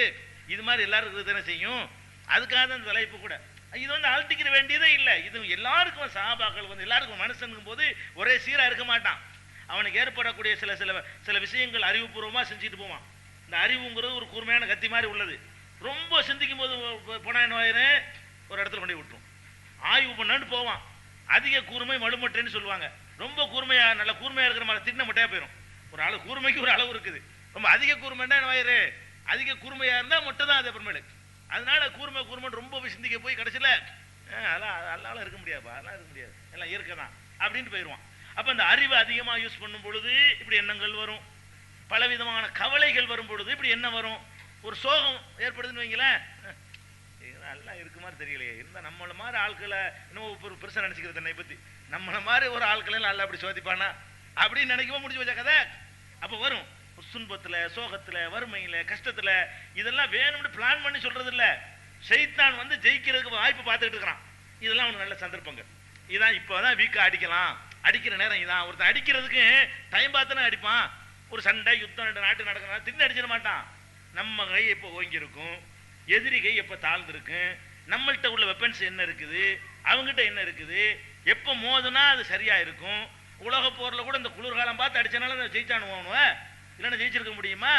இது மாதிரி எல்லாருக்கும் தானே செய்யும். அதுக்காக தான் இந்த தலைப்பு கூட. இது அழட்டிக்கிற வேண்டியதே இல்லை. இது எல்லாருக்கும் சஹாபாக்கள் எல்லாருக்கும் மனுஷனுக்கும் போது ஒரே சீரா இருக்க மாட்டான். அவனுக்கு ஏற்படக்கூடிய சில சில சில விஷயங்கள் அறிவுபூர்வமா செஞ்சுட்டு போவான். இந்த அறிவுங்கிறது ஒரு கூர்மையான கத்தி மாதிரி உள்ளது. ரொம்ப சிந்திக்கும் போது போனா என்ன ஒரு இடத்துல கொண்டு விட்டுரும். ஆய்வு பண்ணான்னு போவான். அதிக கூர்மை மடுமட்டேன்னு சொல்லுவாங்க. ரொம்ப கூர்மையா நல்ல கூர்மையா இருக்கிற மாதிரி தின்ன மட்டையா போயிடும். ஒரு அளவு கூர்மைக்கு ஒரு அளவு இருக்குது. ரொம்ப அதிக கூர்மைன்னா என்ன வயிறு, அதிக கூர்மையா இருந்தா மொட்டை தான் அது அப்புறமேலு. அதனால கூர்மை ரொம்ப சிந்திக்க போய் கடைசியில அதெல்லாம் இருக்க முடியாதுப்பா, அதெல்லாம் இருக்க முடியாது, எல்லாம் இயற்கை தான் அப்படின்ட்டு போயிடுவான். அப்ப அந்த அறிவை அதிகமா யூஸ் பண்ணும் பொழுது இப்படி எண்ணங்கள் வரும். பலவிதமான கவலைகள் வரும் பொழுது இப்படி என்ன வரும், ஒரு சோகம் ஏற்படுதுன்னு வைங்களேன், எல்லாம் இருக்கு மாதிரி தெரியலையே, இருந்தா நம்மள மாதிரி ஆட்களை இன்னும் பெருசா நினைச்சுக்கிறது தன்னை பத்தி, நம்மள மாதிரி ஒரு ஆட்களை நல்லா அப்படி சோதிப்பானா அப்படின்னு நினைக்கவும் முடிஞ்சு வச்ச கதை. அப்ப வரும் துன்பத்துல, சோகத்துல, வறுமையில, கஷ்டத்துல, இதெல்லாம் வேணும்னு பிளான் பண்ணி சொல்றது இல்ல. ஷைத்தான் ஜெயிக்கிறதுக்கு வாய்ப்பு பார்த்துட்டு இருக்கிறான். இதெல்லாம் அவனுக்கு நல்ல சந்தர்ப்பங்கள். இதான் இப்பதான் வீக்கா அடிக்கலாம், அடிக்கிற நேரம் இதான். ஒருத்தன் அடிக்கிறதுக்கு டைம் பார்த்தானே அடிப்பான். ஒரு சண்டை யுத்தம் 2 நாட்டு நடக்கிறா தின்னு அடிச்சிட மாட்டான். நம்ம கை எப்போ ஓங்கி இருக்கும், எதிரி கை எப்ப தாழ்ந்திருக்கு, நம்மள்கிட்ட உள்ள வெப்பன்ஸ் என்ன இருக்குது, அவங்ககிட்ட என்ன இருக்குது, எப்ப மோதுனா அது சரியா இருக்கும். உலக போர்ல கூட இந்த குளிர்காலம் பார்த்து அடிச்சனால ஜெயிச்சானுவோம், இல்லைன்னா ஜெயிச்சிருக்க முடியுமா?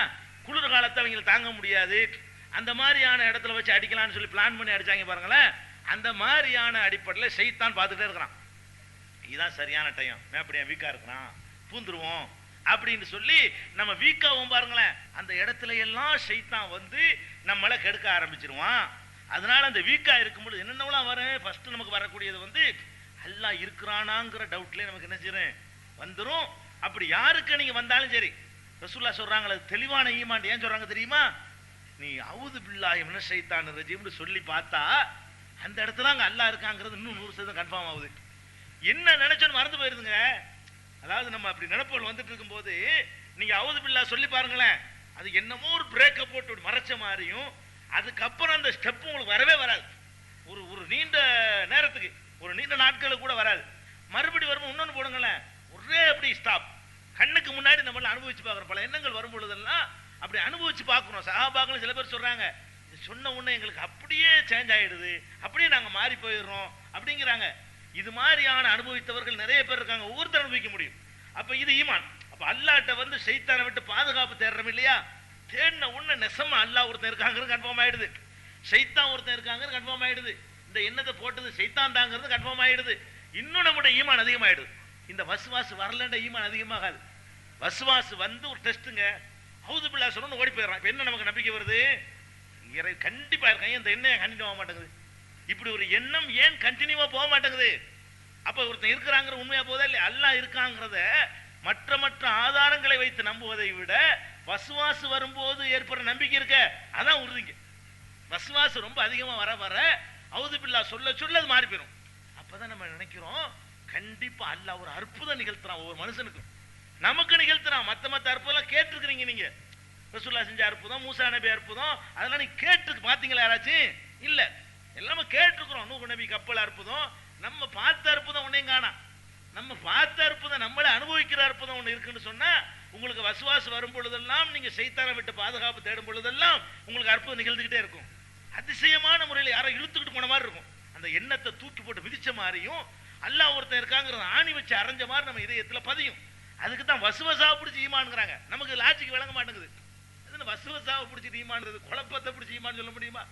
குளிர் காலத்தை அவங்க தாங்க முடியாது. அந்த மாதிரியான இடத்துல வச்சு அடிக்கலாம்னு சொல்லி பிளான் பண்ணி அடிச்சாங்க பாருங்களேன். அந்த மாதிரியான அடிப்படையில் ஷைத்தான் பார்த்துட்டே இருக்கிறான். இதுதான் சரியான டைம், அப்படியே வீக்கா இருக்கிறான், பூந்துருவோம் அப்படின்னு சொல்லி நம்ம வீக்காவும் பாருங்களேன். அந்த இடத்துல எல்லாம் ஷைத்தான் நம்மளை கெடுக்க ஆரம்பிச்சிருவான். அதனால அந்த வீக்கா இருக்கும்போது என்னென்னலாம் வரும், ஃபர்ஸ்ட் நமக்கு வரக்கூடியது அல்லாஹ் இருக்கிறானாங்கிற டவுட்லேயே நமக்கு என்ன செய்யறேன் வந்துடும். அப்படி யாருக்கு நீங்க வந்தாலும் சரி, ரசூலுல்லாஹ் சொல்றாங்க தெளிவான ஈமான். ஏன் சொல்றாங்க தெரியுமா? நீ அவுது பில்லாஹி மினஷ் ஷைத்தானிர் ரஜீம்னு சொல்லி பார்த்தா அந்த இடத்துல அங்க அல்லாஹ் இருக்காங்கிறது இன்னும் 100% கன்ஃபார்ம் ஆகுது. என்ன நினைச்சோன்னு மறந்து போயிருதுங்க. அதாவது நம்ம அப்படி நினைப்போல் வந்துட்டு இருக்கும் போது நீங்க அவுது பில்லாஹ் சொல்லி பாருங்களேன், அது என்னமோ ஒரு பிரேக்க போட்டு மறைச்ச மாதிரியும், அதுக்கப்புறம் அந்த ஸ்டெப் உங்களுக்கு வரவே வராது. ஒரு நீண்ட நேரத்துக்கு, ஒரு நீண்ட நாட்களுக்கு கூட வராது. மறுபடி வரும்போது இன்னொன்னு போடுங்களேன், ஒரே அப்படி ஸ்டாப். கண்ணுக்கு முன்னாடி நம்மள அனுபவிச்சு பார்க்குறோம். பல எண்ணங்கள் வரும் பொழுதெல்லாம் அப்படி அனுபவிச்சு பார்க்கணும். சஹாபாக்கள் சில பேர் சொல்றாங்க, சொன்ன உடனே எங்களுக்கு அப்படியே சேஞ்ச் ஆயிடுது, அப்படியே நாங்க மாறி போயிடுறோம் அப்படிங்கிறாங்க. இது மாதிரியான அனுபவித்தவர்கள் நிறைய பேர் இருக்காங்க. ஒவ்வொருத்தர் அனுபவிக்க முடியும். அப்ப இது ஈமான். அப்ப அல்லாஹ்ட்ட ஷைத்தானை விட்டு பாதுகாப்பு தேடுறோம் இல்லையா, தேடின உடனே நெசமா அல்லாஹ் ஒருத்தன் இருக்காங்கிறது கன்ஃபார்ம் ஆயிடுது, ஷைத்தான் ஒருத்தன் இருக்காங்கிறது கன்ஃபார்ம் ஆயிடுது, இந்த எண்ணத்தை போட்டது ஷைத்தான் தாங்கிறது கன்ஃபார்ம் ஆயிடுது. இன்னும் நம்முடைய ஈமான் அதிகமாயிடுது. இந்த வஸ்வாஸ் வரலன்ற ஈமான் அதிகமாகாது. வஸ்வாஸ் ஒரு டெஸ்ட்டுங்க. அவுது பில்லாஹ் சொல்லணும்னு ஓடி போயிடறான். இப்ப என்ன நமக்கு நம்பிக்கை வருது, கண்டிப்பா இருக்காங்க, இந்த எண்ணம் கண்டினியூ ஆக மாட்டேங்குது. இப்படி ஒரு எண்ணம் ஏன் கண்டினியூவா போக மாட்டேங்குது? அப்ப ஒருத்தன் இருக்கிறாங்கிற உண்மையா போதா இல்லையா? அல்லாஹ் இருக்காங்கிறத மற்ற ஆதாரங்களை வைத்து நம்புவதை விட வஸ்வாஸ் வரும்போது ஏற்படுற நம்பிக்கை இருக்க, அதான் உறுதிங்க. வஸ்வாஸ் ரொம்ப அதிகமா வர வர அவுது பில்லாஹ் சொல்ல அது மாறி போயிடும். அப்பதான் நம்ம நினைக்கிறோம் கண்டிப்பா அல்லாஹ் ஒரு அற்புதம் நிகழ்த்துறான் ஒவ்வொரு மனுஷனுக்கும். நமக்கு நிகழ்த்துறான். மத்த அற்புதம் கேட்டிருக்கிறீங்க நீங்க, ரசூலுல்லாஹ் செஞ்ச அற்புதம், மூசா நபி அற்புதம், அதெல்லாம் நீங்க கேட்டு பாத்தீங்களா யாராச்சும்? இல்ல, எல்லாமே கேட்டிருக்கிறோம். நூஹ் நபி கப்பல் அற்புதம், நம்ம பார்த்த அற்புதம் ஒன்னையும் காணா. நம்ம பார்த்த அற்புதம், நம்மள அனுபவிக்கிற அற்புதம் ஒண்ணு இருக்குன்னு சொன்னா, உங்களுக்கு வஸ்வாஸ் வரும் பொழுதெல்லாம், நீங்க ஷைத்தானை விட்டு பாதுகாப்பு தேடும் பொழுதெல்லாம் உங்களுக்கு அற்புதம் நிகழ்ந்துகிட்டே இருக்கும். அதிசயமான முறையில் யாரோ இழுத்துக்கிட்டு போன மாதிரி இருக்கும். அந்த எண்ணத்தை தூக்கி போட்டு மிதிச்ச மாதிரியும், அல்லாஹ் ஒருத்தன் இருக்காங்கிறத ஆணி வச்சு அரைஞ்ச மாதிரி நம்ம இதயத்துல பதியும். அதுக்கு தான் வசுவசாவை பிடிச்சி ஈமான்ங்கிறாங்க. நமக்கு லாஜிக் விளங்க மாட்டேங்குது. வசுவசாவை பிடிச்சிட்டு ஈமான்றது, குழப்பத்தை பிடிச்சி ஈமான் சொல்ல முடியுமா?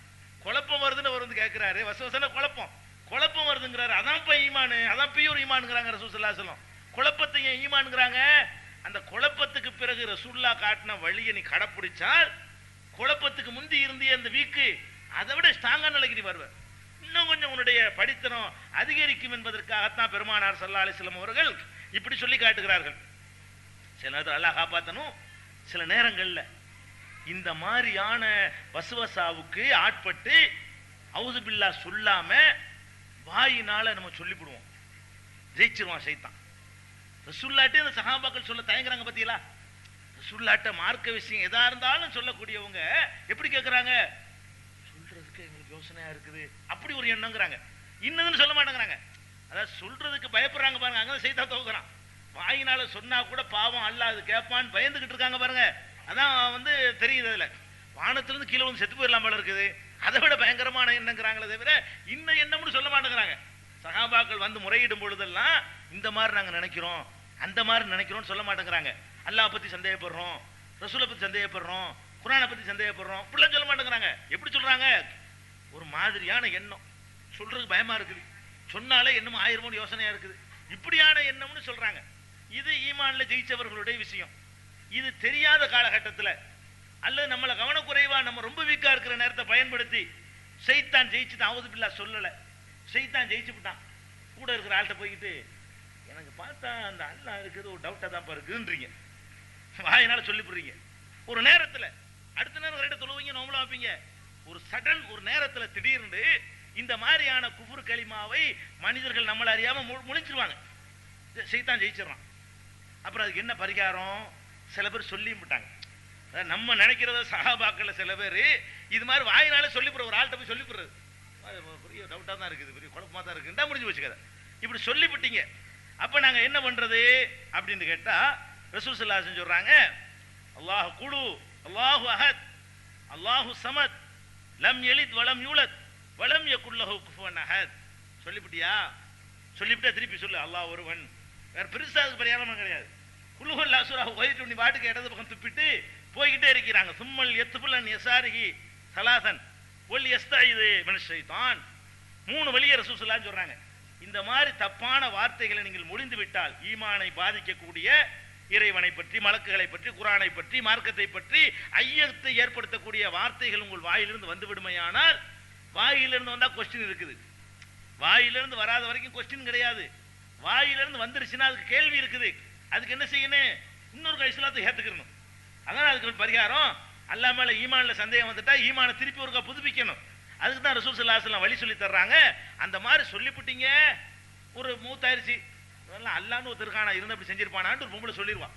குழப்பம் வருதுன்னு அவர் கேட்கிறாரு, வசுவசன குழப்பம் வருதுங்கிறாரு, அதான் இப்ப ஈமானு, அதான் பியூர் ஈமான்ங்கிறாங்க ரசூலுல்லாஹி ஸல்லல்லாஹு அலைஹி வஸல்லம். குழப்பத்தை ஏன் ஈமான்ங்கிறாங்க? அந்த குழப்பத்துக்கு பிறகு ரசூலுல்லாஹ் காட்டின வழியை நீ கடைப்பிடிச்சால் குழப்பத்துக்கு முந்தி இருந்திய அந்த வீக்கு அதை விட ஸ்ட்ராங்கான நிலைக்கு நீ வருவ. இன்னும் கொஞ்சம் உன்னுடைய படித்தனம் அதிகரிக்கும் என்பதற்காகத்தான் பெருமானார் ஸல்லல்லாஹு அலைஹி வஸல்லம் அவர்கள் இப்படி சொல்லி காட்டுகிறார்கள். சில நேரத்தில் அல்லாஹ் காப்பாற்றணும், சில நேரங்கள்ல இந்த மாதிரியான வசுவசாவுக்கு ஆட்பட்டு அவுது பில்லா சொல்லாம வாயினால நம்ம சொல்லிவிடுவோம், ஜெயிச்சிருவான் சைத்தான். ரசூலுல்லாஹ்ட்ட இந்த சஹாபாக்கள் சொல்ல தயங்குறாங்க பத்தியலா. ரசூலுல்லாஹ்ட்ட மார்க்க விஷயம் எதா இருந்தாலும் சொல்லக்கூடியவங்க எப்படி கேட்கறாங்க, சொல்றதுக்கு எங்களுக்கு யோசனையா இருக்குது அப்படி ஒரு எண்ணங்கிறாங்க. இன்னதுன்னு சொல்ல மாட்டேங்கிறாங்க. அதாவது சொல்றதுக்கு பயப்படுறாங்க பாருங்க, அங்கதான் சைத்தான் தோக்குறான். வாயினால சொன்னா கூட பாவம் அல்லாஹ் அது கேட்பான்னு பயந்துகிட்டு இருக்காங்க பாருங்க. அதான் தெரியுது, அதுல வானத்திலிருந்து கீழே வந்து செத்து போயிடலாம் போல இருக்குது. அதை விட பயங்கரமான எண்ணங்கிறாங்களே தவிர இன்னும் என்னம்னு சொல்ல மாட்டேங்கிறாங்க. சஹாபாக்கள் வந்து முறையிடும் பொழுதெல்லாம் இந்த மாதிரி நாங்க நினைக்கிறோம், அந்த மாதிரி நினைக்கிறோம்னு சொல்ல மாட்டேங்கிறாங்க. அல்லாஹ் பத்தி சந்தேகப்படுறோம், ரசூலை பத்தி சந்தேகப்படுறோம், குர்ஆனை பத்தி சந்தேகப்படுறோம், இப்படிலாம் சொல்ல மாட்டேங்கிறாங்க. எப்படி சொல்றாங்க, ஒரு மாதிரியான எண்ணம், சொல்றதுக்கு பயமா இருக்குது, சொன்னாலே என்னமோ ஆயிரமோன்னு யோசனையா இருக்குது, இப்படியான எண்ணம்னு சொல்றாங்க. இது ஈமான்ல ஜெயிச்சவர்களுடைய விஷயம். இது தெரியாத காலகட்டத்தில் அல்லது நம்மளை கவனக்குறைவா நம்ம ரொம்ப வீக்கா இருக்கிற நேரத்தை பயன்படுத்தி ஷைத்தான் ஜெயிச்சுட்டான். அவுது பில்லா சொல்லல, ஷைத்தான் ஜெயிச்சு விட்டான். கூட இருக்கிற ஆள்கிட்ட போய்கிட்டு எனக்கு பார்த்தா அந்த அல்லாஹ் இருக்குது ஒரு டவுட்டா தான் இருக்குன்றீங்க, வாயினால சொல்லி போடுறீங்க. ஒரு நேரத்தில் அடுத்த நேரம் ரெண்டு தொழுவீங்க, நோம்பலாம் வைப்பீங்க. ஒரு சடன் ஒரு நேரத்தில் திடீர்னு இந்த மாதிரியான குஃப்ர் கலிமாவை மனிதர்கள் நம்மள அறியாம முழிச்சிருவாங்க, ஷைத்தான் ஜெயிச்சிடறான். அப்புறம் அதுக்கு என்ன பரிகாரம், சில பேர் சொல்லியும் விட்டாங்க. நம்ம நினைக்கிறத சஹாபாக்கள்ல சில பேர் இது மாதிரி வாயினால சொல்லிப்படுற ஒரு ஆள்கிட்ட போய் சொல்லிப்படுறது, பெரிய டவுட்டா தான் இருக்குது, பெரிய குழப்பமா தான் இருக்குன்னு முடிஞ்சு வச்சுக்காத, இப்படி சொல்லிவிட்டீங்க. அப்ப நாங்க என்ன பண்றது அப்படின்னு கேட்டா ரசூல் ஸல்லல்லாஹு அலைஹி வஸல்லம் சொல்றாங்க, அல்லாஹ் குலு அல்லாஹு அஹத் அல்லாஹு சமத் லம் யலித் வலம் யூலத் வலம் யகுல் லஹு குஃபுவன் அஹத். சொல்லிவிட்டியா, சொல்லிவிட்டா திருப்பி சொல்லு, அல்லாஹ் ஒருவன், வேற பெருசா அதுக்கு பரிகாரமா கிடையாது. குல்ஹுல் அஸ்ரா ஓதிட்டு நீ பாட்டுக்கு இடது பக்கம் துப்பிட்டு போய்கிட்டே இருக்கிறாங்க. சும்மல் யத்புலன் யசாரிஹி ஸலாசன் வல் யஸ்தைது மினஷ் ஷைத்தான். மூணு வழியை ரசூல் ஸல்லல்லாஹு அலைஹி சொல்றாங்க. இந்த மாதிரி தப்பான வார்த்தைகளை நீங்கள் முடிந்து விட்டால் ஈமானை பாதிக்கக்கூடிய இறைவனை பற்றி, மலக்குகளை பற்றி, குர்ஆனை பற்றி, மார்க்கத்தை பற்றி ஐயத்தை ஏற்படுத்தக்கூடிய வார்த்தைகள் உங்கள் வாயிலிருந்து வந்து விடுமையானால், வாயிலிருந்து வந்தா கொஸ்டின் இருக்குது, வாயிலிருந்து வராத வரைக்கும் கொஸ்டின் கிடையாது. வாயிலிருந்து வந்துருச்சுன்னா அதுக்கு கேள்வி இருக்குது. அதுக்கு என்ன செய்யணும், இன்னொரு இஸ்லாத்தை ஏத்துக்கணும். அதான் அதுக்கு பரிகாரம். அல்லாஹ் மேல ஈமான்ல சந்தேகம் வந்துட்டா ஈமானை திருப்பி ஒருக்கா புதுப்பிக்கணும். அதுக்கு தான் ரசூல் ஸல்லல்லாஹு அலைஹி வஸல்லம் வழி சொல்லி தர்றாங்க. அந்த மாதிரி சொல்லிவிட்டீங்க, ஒரு மூத்தாயிருச்சு, அல்லாஹ்னு ஒரு திருக்கானா இருந்து அப்படி செஞ்சிருப்பானான்னு ஒரு பொம்பளை சொல்லிடுவான்.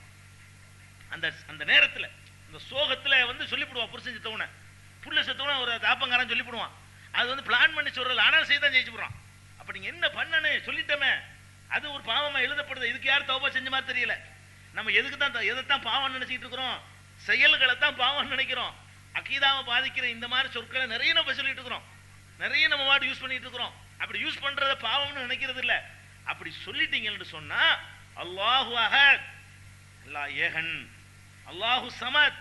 அந்த அந்த நேரத்தில் இந்த சோகத்தில் சொல்லிவிடுவான், புருஷன் செத்தவன புள்ள செத்தவன ஒரு தாப்பங்காரன் சொல்லிவிடுவான். அது பிளான் பண்ணி சொல்றது, ஆனால் செய்தான் ஜெயிச்சு போடுறான். அப்ப நீங்க என்ன பண்ணணும் சொல்லிட்டோமே, அது ஒரு பாவமா எழுதப்படுது. இதுக்கு யார் தௌபா செஞ்ச மாதிரி தெரியல. நம்ம எதுக்கு தான் எதைத்தான் பாவம் நினைச்சிட்டு இருக்கிறோம், செயல்களை தான் பாவம் நினைக்கிறோம். அகீதாவை பாதிக்கிற இந்த மாதிரி சொற்களை நிறைய நம்ம சொல்லிட்டு இருக்கிறோம், நிறைய நம்ம வார்டு யூஸ் பண்ணிட்டு இருக்கிறோம். அப்படி யூஸ் பண்றத பாவம்னு நினைக்கிறது இல்ல. அப்படி சொல்லிட்டீங்கன்னு சொன்னா அல்லாஹு அஹத், அல்லாஹ் ஏகன், அல்லாஹு சமத்,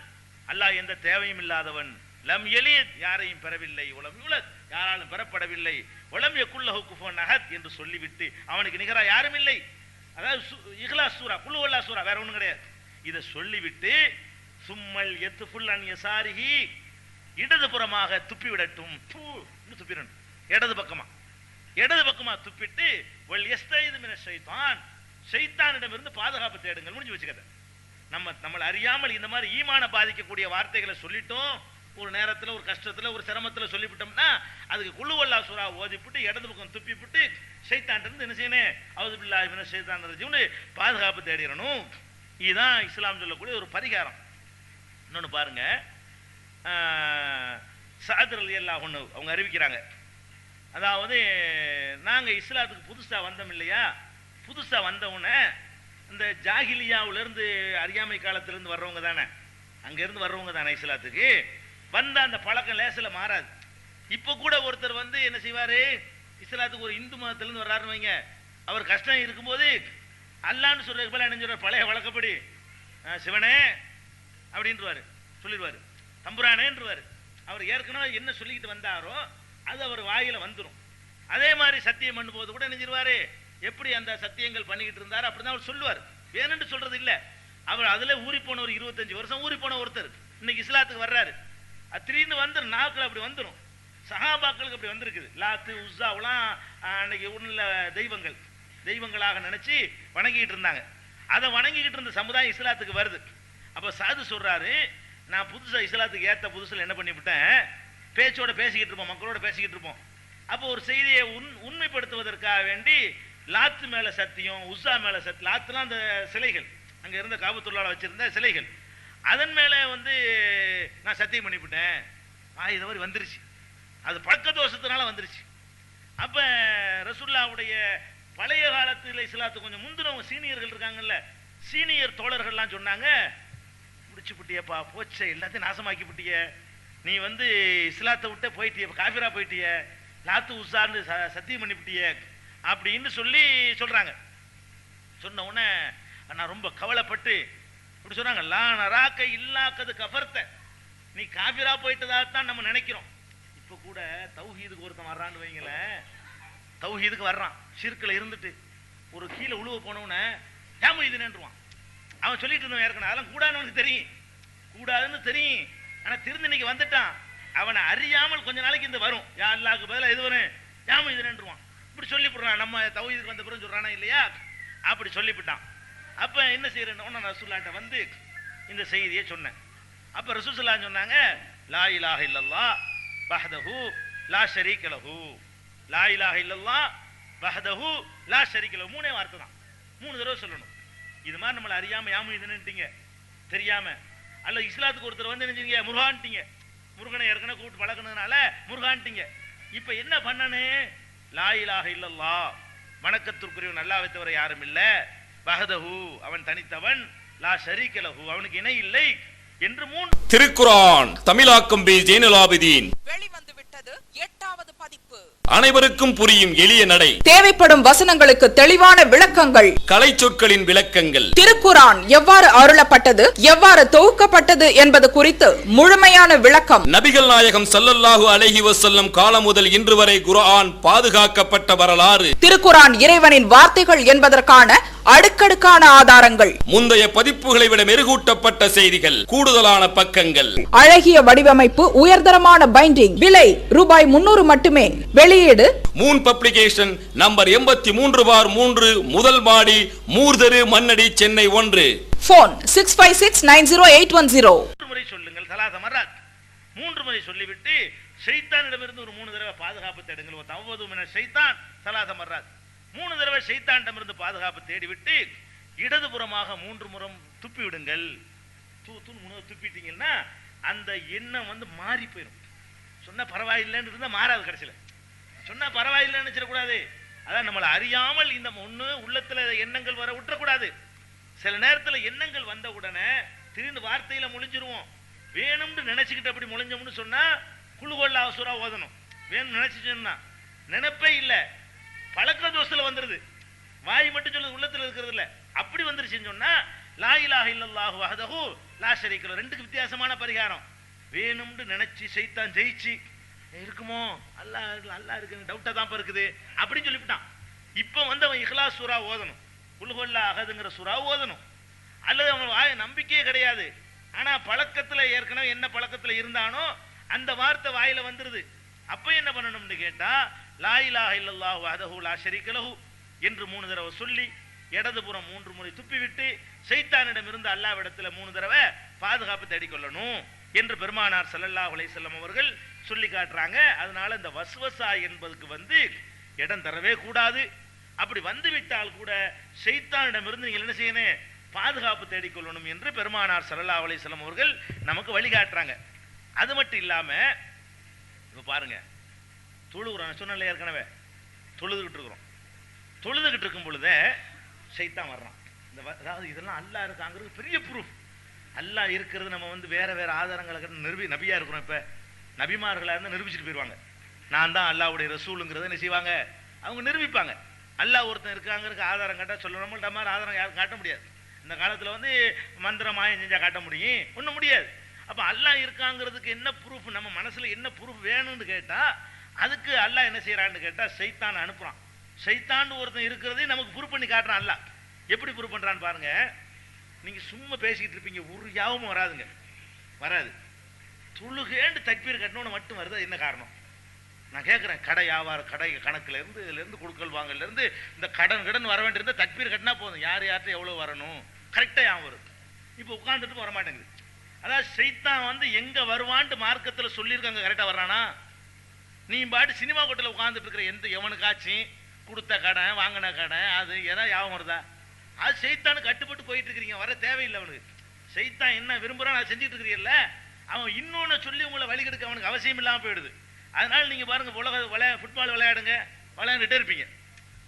அல்லாஹ் எந்த தேவையும் இல்லாதவன், லம் யலித் யாரையும் பெறவில்லை, வலம் யூலத் யாராலும் பெறப்படவில்லை, வலம் யகுல் லஹு குஃபுவன் அஹத் என்று சொல்லிவிட்டு அவனுக்கு நிகரா யாரும் இல்லை. அதாவது இக்லாஸ் சூரா, குல் ஹுவல்லாஹ் சூரா, வேற ஒண்ணும் கிடையாது. இதை சொல்லிவிட்டு சும்மல் யத்ஃபுல் அன் யசாரிஹி, இடதுபுறமாக துப்பி விடட்டும், துப்பிடணும் இடது பக்கமா துப்பிட்டு வல் யஸ்தைது மினஷ் ஷைத்தான், ஷைத்தானிடமிருந்து பாதுகாப்பு தேடுங்கள். முடிஞ்சு வச்சுக்கத. நம்மளை அறியாமல் இந்த மாதிரி ஈமான பாதிக்கக்கூடிய வார்த்தைகளை சொல்லிட்டோம், ஒரு நேரத்தில் ஒரு கஷ்டத்தில் ஒரு சிரமத்தில் சொல்லிவிட்டோம்னா அதுக்கு குல் ஹுவல்லாஹ் சூரா ஓதிவிட்டு இடது பக்கம் துப்பிவிட்டு ஷைத்தானிடமிருந்து என்ன செய்யணும், அவுது பில்லாஹி மினஷ் ஷைத்தானிர் ரஜீம்னு பாதுகாப்பு தேடிடணும். இதுதான் இஸ்லாம் சொல்லக்கூடிய ஒரு பரிகாரம். இன்னொன்று பாருங்க, சஅத் ரலியல்லாஹு அன்ஹு அவங்க அறிவிக்கிறாங்க, அதாவது நாங்கள் இஸ்லாத்துக்கு புதுசாக வந்தோம் இல்லையா, புதுசாக வந்தவுடனே இந்த ஜாகிலியாவிலேருந்து அறியாமை காலத்திலேருந்து வர்றவங்க தானே, அங்கேருந்து வர்றவங்க தானே இஸ்லாத்துக்கு வந்த அந்த பழக்கம் லேசில் மாறாது. இப்போ கூட ஒருத்தர் என்ன செய்வார், இஸ்லாத்துக்கு ஒரு இந்து மதத்திலேருந்து வர்றாருன்னு வைங்க, அவர் கஷ்டம் இருக்கும்போது அல்லான்னு சொல்றதுக்கு போல என்ன சொல்றார், பழைய வழக்கப்படி சிவனே அப்படின்றவாரு, சொல்லிடுவார், தம்புரானேன்றவார். அவர் ஏற்கனவே என்ன சொல்லிக்கிட்டு வந்தாரோ அது அவர் வாயில வந்துடும். அதே மாதிரி சத்தியம் பண்ணும்போது கூட நினைச்சிருவாரு, எப்படி அந்த சத்தியங்கள் பண்ணிக்கிட்டு இருந்தாரு அப்படிதான் அவர் சொல்லுவார். வேணும்னு சொல்றது இல்ல, அவர் அதுல ஊறி போன ஒரு 25 வருஷம் ஊறி போன ஒருத்தர் இன்னைக்கு இஸ்லாத்துக்கு வர்றாரு. அது திடீர்னு வந்துடும், நாக்கில் அப்படி வந்துடும். சஹாபாக்களுக்கு அப்படி வந்திருக்குது. லாத்து உஸ்ஸாவெல்லாம் அன்னைக்கு உள்ள தெய்வங்களாக நினைச்சு வணங்கிட்டு இருந்தாங்க. அதை வணங்கிக்கிட்டு இருந்த சமுதாயம் இஸ்லாத்துக்கு வருது. அப்ப சாது சொல்றாரு, நான் புதுசா இஸ்லாத்துக்கு ஏத்த புதுசுல என்ன பண்ணிவிட்டேன், பேச்சோட பேசிக்கிட்டு இருப்போம், மக்களோட பேசிக்கிட்டு இருப்போம். அப்போ ஒரு செய்தியை உண்மைப்படுத்துவதற்காக வேண்டி லாத்து மேல சத்தியம், உஸ்ஸா மேல சத்தியம். லாத்துலாம் அந்த சிலைகள், அங்க இருந்த காபத்துள்ளால வச்சிருந்த சிலைகள், அதன் மேல வந்து நான் சத்தியம் பண்ணிவிட்டேன். இது மாதிரி வந்துருச்சு, அது பழக்க தோஷத்தினால வந்துருச்சு. அப்ப ரசூலுல்லாஹ்வுடைய பழைய காலத்தில் இஸ்லாத்து கொஞ்சம் முந்தினவங்க சீனியர்கள் இருக்காங்கல்ல, சீனியர் தோழர்கள்லாம் சொன்னாங்க, முடிச்சு புட்டியப்பா, போச்சே, எல்லாத்தையும் நாசமாக்கி புட்டிய, நீ வந்து இஸ்லாத்தை விட்டு போயிட்டிய, காஃபிரா போயிட்டிய, லாத்து உஸ்ஸான்னு சத்தியம் பண்ணிவிட்டிய அப்படின்னு சொல்லி சொல்றாங்க. சொன்ன உடனே நான் ரொம்ப கவலைப்பட்டு இப்படி சொன்னாங்க, லா நராக்க இல்லாக்கது கஃபர்த்த, நீ காஃபிரா போயிட்டதாத்தான் நம்ம நினைக்கிறோம். இப்ப கூட தௌஹீதுக்கு ஒருத்தன் வர்றான்னு வைங்களேன், தௌஹீதுக்கு வர்றான், ஷிர்க்ல இருந்துட்டு ஒரு கீழே உழுவ போனவன ஏன் இது நின்றுவான். அவன் சொல்லிட்டு இருந்தவன் ஏற்கனவே அதெல்லாம் கூடாதுன்னு தெரியும், கூடாதுன்னு தெரியும், ஆனா திருந்து இன்னைக்கு வந்துட்டான். அவனை அறியாமல் கொஞ்ச நாளைக்கு இந்த வரும், யா அல்லாஹ்க்கு பதிலா இது வரும், ஏன் இது நின்றுவான். இப்படி சொல்லிவிடுறான், நம்ம தௌஹீதுக்கு வந்த பிறகு சொல்றானா இல்லையா, அப்படி சொல்லிவிட்டான். அப்ப என்ன செய்யறேன்னு நான் ரசூலுல்லாஹ்ட்ட வந்து இந்த செய்தியை சொன்னேன். அப்ப ரசூலுல்லாஹ் சொன்னாங்க, லா இலாஹ இல்லல்லாஹ் வஹ்தஹு லா ஷரீக லஹு, லா இலாஹ இல்லல்லாஹ் வஹ்தஹு லா ஷரீக லஹு. மூணே வார்த்தை தான், 3 தடவை சொல்லணும். இது மாதிரி நம்மளை அறியாம யாம இதுன்னுட்டீங்க, தெரியாம அல்ல இஸ்லாத்துக்கு ஒருத்தர் வந்து நினைச்சீங்க முருகான்ட்டீங்க, முருகனை ஏற்கனவே கூப்பிட்டு பழக்கினதுனால முருகான்ட்டீங்க. இப்ப என்ன பண்ணனு, லா இலாஹ இல்லல்லாஹ், வணக்கத்திற்குரியவன் அல்லாஹ்வை தவிர யாரும் இல்ல, வஹ்தஹு அவன் தனித்தவன், லா ஷரீக லஹு அவனுக்கு இணை இல்லை என்று 3. திருக்குர்ஆன் தமிழாக்கம் பி ஜெய்னுலாபிதீன் வெளிவந்து விட்டது 8வது பதிப்பு. அனைவருக்கும் புரியும் எளிய நடை, தேவைப்படும் வசனங்களுக்கு தெளிவான விளக்கங்கள், கலை சொற்களின் விளக்கங்கள், திருக்குர்ஆன் எவ்வாறு அருளப்பட்டது, எவ்வாறு தொகுக்கப்பட்டது என்பது குறித்து முழுமையான விளக்கம். நபிகள் நாயகம் ஸல்லல்லாஹு அலைஹி வஸல்லம் காலம் முதல் இன்று வரை குர்ஆன் பாதுகாக்கப்பட்ட வரலாறு, திருக்குர்ஆன் இறைவனின் வார்த்தைகள் என்பதற்கான அடுக்கடுக்கான ஆதாரங்கள், முந்தைய பதிப்புகளை விட மெருகூட்டப்பட்ட செய்திகள், கூடுதலான பக்கங்கள், அழகிய வடிவமைப்பு, உயர்தரமான பைண்டிங், விலை ரூபாய் 300 மட்டுமே. வெளியீடு மூன் பப்ளிகேஷன், நம்பர் 83/3, முதல் மாடி, மூர்தரு, மண்ணடி, சென்னை 1. போன் 65690810. 3 முறை சொல்லுங்கள், சலாத மர்ராத், 3 முறை சொல்லிவிட்டு ஷைத்தானிடமிருந்து ஒரு 3 தடவை பாதுகாப்பு தேடுங்கள். தஅவ்வது மின ஷைத்தான் சலாத மர்ராத், 3 தடவை ஷைத்தானிடமிருந்து பாதுகாப்பு தேடிவிட்டு இடதுபுறமாக 3 முறை துப்பி விடுங்கள். தூத்துன்னு 3 துப்பிட்டீங்கன்னா அந்த எண்ணம் வந்து மாறி போயிடும். சொன்னா பரவாயில்லைன்னு இருந்தா மாறாது, கடைசியில சொன்னா பரவாயில்லைன்னு நினைச்சிடக்கூடாது. அதான் நம்மளை அறியாமல் இந்த ஒண்ணு உள்ளத்துல எண்ணங்கள் வர விட்டுறக்கூடாது. சில நேரத்துல எண்ணங்கள் வந்த உடனே திடீர்னு வார்த்தையில முழிஞ்சிருவோம். வேணும்னு நினைச்சுக்கிட்டு அப்படி முழிஞ்சோம்னு சொன்னா குழுகொள்ள அவசூரா ஓதணும். வேணும் நினைச்சுன்னா நினைப்பே இல்லை, பழக்க தோஷத்துல வந்துருது. வாய் மட்டும் சொல்லுது, உள்ளத்துல இருக்கிறது இல்ல. அப்படி வந்துருச்சுன்னு சொன்னா லா இலாஹ இல்லல்லாஹு வஹ்தஹு லா ஷரீக லஹு, ரெண்டுக்கு வித்தியாசமான பரிகாரம். வேணும்னு நினைச்சு சைத்தான் ஜெயிச்சு இருக்குமோ, அல்லாஹ் இருக்கு, டவுட்டா தான் இருக்குது அப்படின்னு சொல்லிவிட்டான். இப்போ வந்து அவன் இஹ்லாஸ் சூரா ஓதணும், குல்ஹுவல்லா அஹதுங்கிற சூரா ஓதணும். அல்லது அவன் வாய நம்பிக்கையே கிடையாது, ஆனா பழக்கத்துல ஏற்கனவே என்ன பழக்கத்துல இருந்தானோ அந்த வார்த்தை வாயில வந்துருது. அப்ப என்ன பண்ணணும்னு கேட்டா லா இலாஹ இல்லல்லாஹு வஹ்தஹு லா ஷரீக லஹு என்று 3 தடவை சொல்லி இடதுபுறம் 3 முறை துப்பிவிட்டு ஷைத்தானிடம் இருந்து அல்லாஹ்விடத்துல 3 தடவை பாதுகாப்பு தேடிக்கொள்ளணும் என்று பெருமானார் ஸல்லல்லாஹு அலைஹி வஸல்லம் அவர்கள் சொல்லி காட்டுறாங்க. அதனால இந்த வஸ்வசா என்பதுக்கு வந்து இடம் தரவே கூடாது. அப்படி வந்து விட்டால் கூட ஷைத்தானிடம் இருந்து நீங்கள் என்ன செய்யணும், பாதுகாப்பு தேடிக்கொள்ளணும் என்று பெருமானார் ஸல்லல்லாஹு அலைஹி வஸல்லம் அவர்கள் நமக்கு வழிகாட்டுறாங்க. அது மட்டும் இல்லாம இப்ப பாருங்க, தொழுகிறோம், சொன்னல ஏற்கனவே தொழுதுகிட்டு இருக்கிறோம். தொழுதுகிட்டு இருக்கும் பொழுதே ஷைத்தான் வர்றான். இந்த அதாவது இதெல்லாம் அல்லாஹ் இருக்காங்கிறது பெரிய ப்ரூஃப். அல்லாஹ் இருக்கிறது நம்ம வந்து வேற வேற ஆதாரங்களை நபியா இருக்கிறோம். இப்ப நபிமார்களா இருந்தா நிரூபிச்சுட்டு போயிடுவாங்க. நான் தான் அல்லாஹ்வுடைய ரசூலுங்கிறத என்ன செய்வாங்க, அவங்க நிரூபிப்பாங்க. அல்லாஹ் ஒருத்தன் இருக்காங்கிறதுக்கு ஆதாரம் காட்ட சொல்ல, நம்மள்ட்ட மாதிரி ஆதாரம் யாரும் காட்ட முடியாது. இந்த காலத்துல வந்து மந்திரம் மாயம் செஞ்சா காட்ட முடியும், ஒன்றும் முடியாது. அப்ப அல்லாஹ் இருக்காங்கிறதுக்கு என்ன ப்ரூஃப், நம்ம மனசுல என்ன ப்ரூஃப் வேணும்னு கேட்டா அதுக்கு அல்லாஹ் என்ன செய்யறான்னு கேட்டா ஷைத்தான் அனுப்புறான். ஷைத்தான் ஒருத்தன் இருக்கிறதையும் நமக்கு ப்ரூஃப் பண்ணி காட்டுறான். அல்லாஹ் எப்படி ப்ரூஃப் பண்றான்னு பாருங்க. நீங்க சும்மா பேசிக்கிட்டு இருப்பீங்க, ஒரு யாவும் வராதுங்க, வராது. தொழுகேண்டு தக்பீர் கட்டணும்னு மட்டும் வருது, என்ன காரணம்? நான் கேட்குறேன். கடை வியாபாரம், கடை கணக்குல இருந்து இதுலேருந்து கொடுக்கல் வாங்கல இருந்து இந்த கடன் வர வேண்டியிருந்த தக்பீர் கட்டினா போதும், யார்கிட்ட எவ்வளோ வரணும் கரெக்டாக யான் வரும். இப்போ உட்காந்துட்டு வர மாட்டேங்குது. அதாவது சைத்தான் வந்து எங்க வருவான்ட்டு மார்க்கத்தில் சொல்லியிருக்காங்க, கரெக்டாக வர்றானா? நீ பாட்டு சினிமா கோட்டையில் உட்காந்துட்டு இருக்கிற எந்த எவனுக்காச்சும் கொடுத்த கடன் வாங்கின கடன் அது ஏதாவது ஞாபகம் வருதா? அது சைத்தானு கட்டுப்பட்டு போயிட்டு இருக்கிறீங்க, வர தேவையில்லை அவனுக்கு. சைத்தான் என்ன விரும்புகிறான் அதை செஞ்சுட்டு இருக்கிறீல்ல, அவன் இன்னொன்று சொல்லி உங்களை வழிகெடுக்க அவனுக்கு அவசியம் இல்லாமல் போயிடுது. அதனால நீங்க பாருங்க, உலக ஃபுட்பால் விளையாடுங்க, விளையாண்டுட்டே இருப்பீங்க.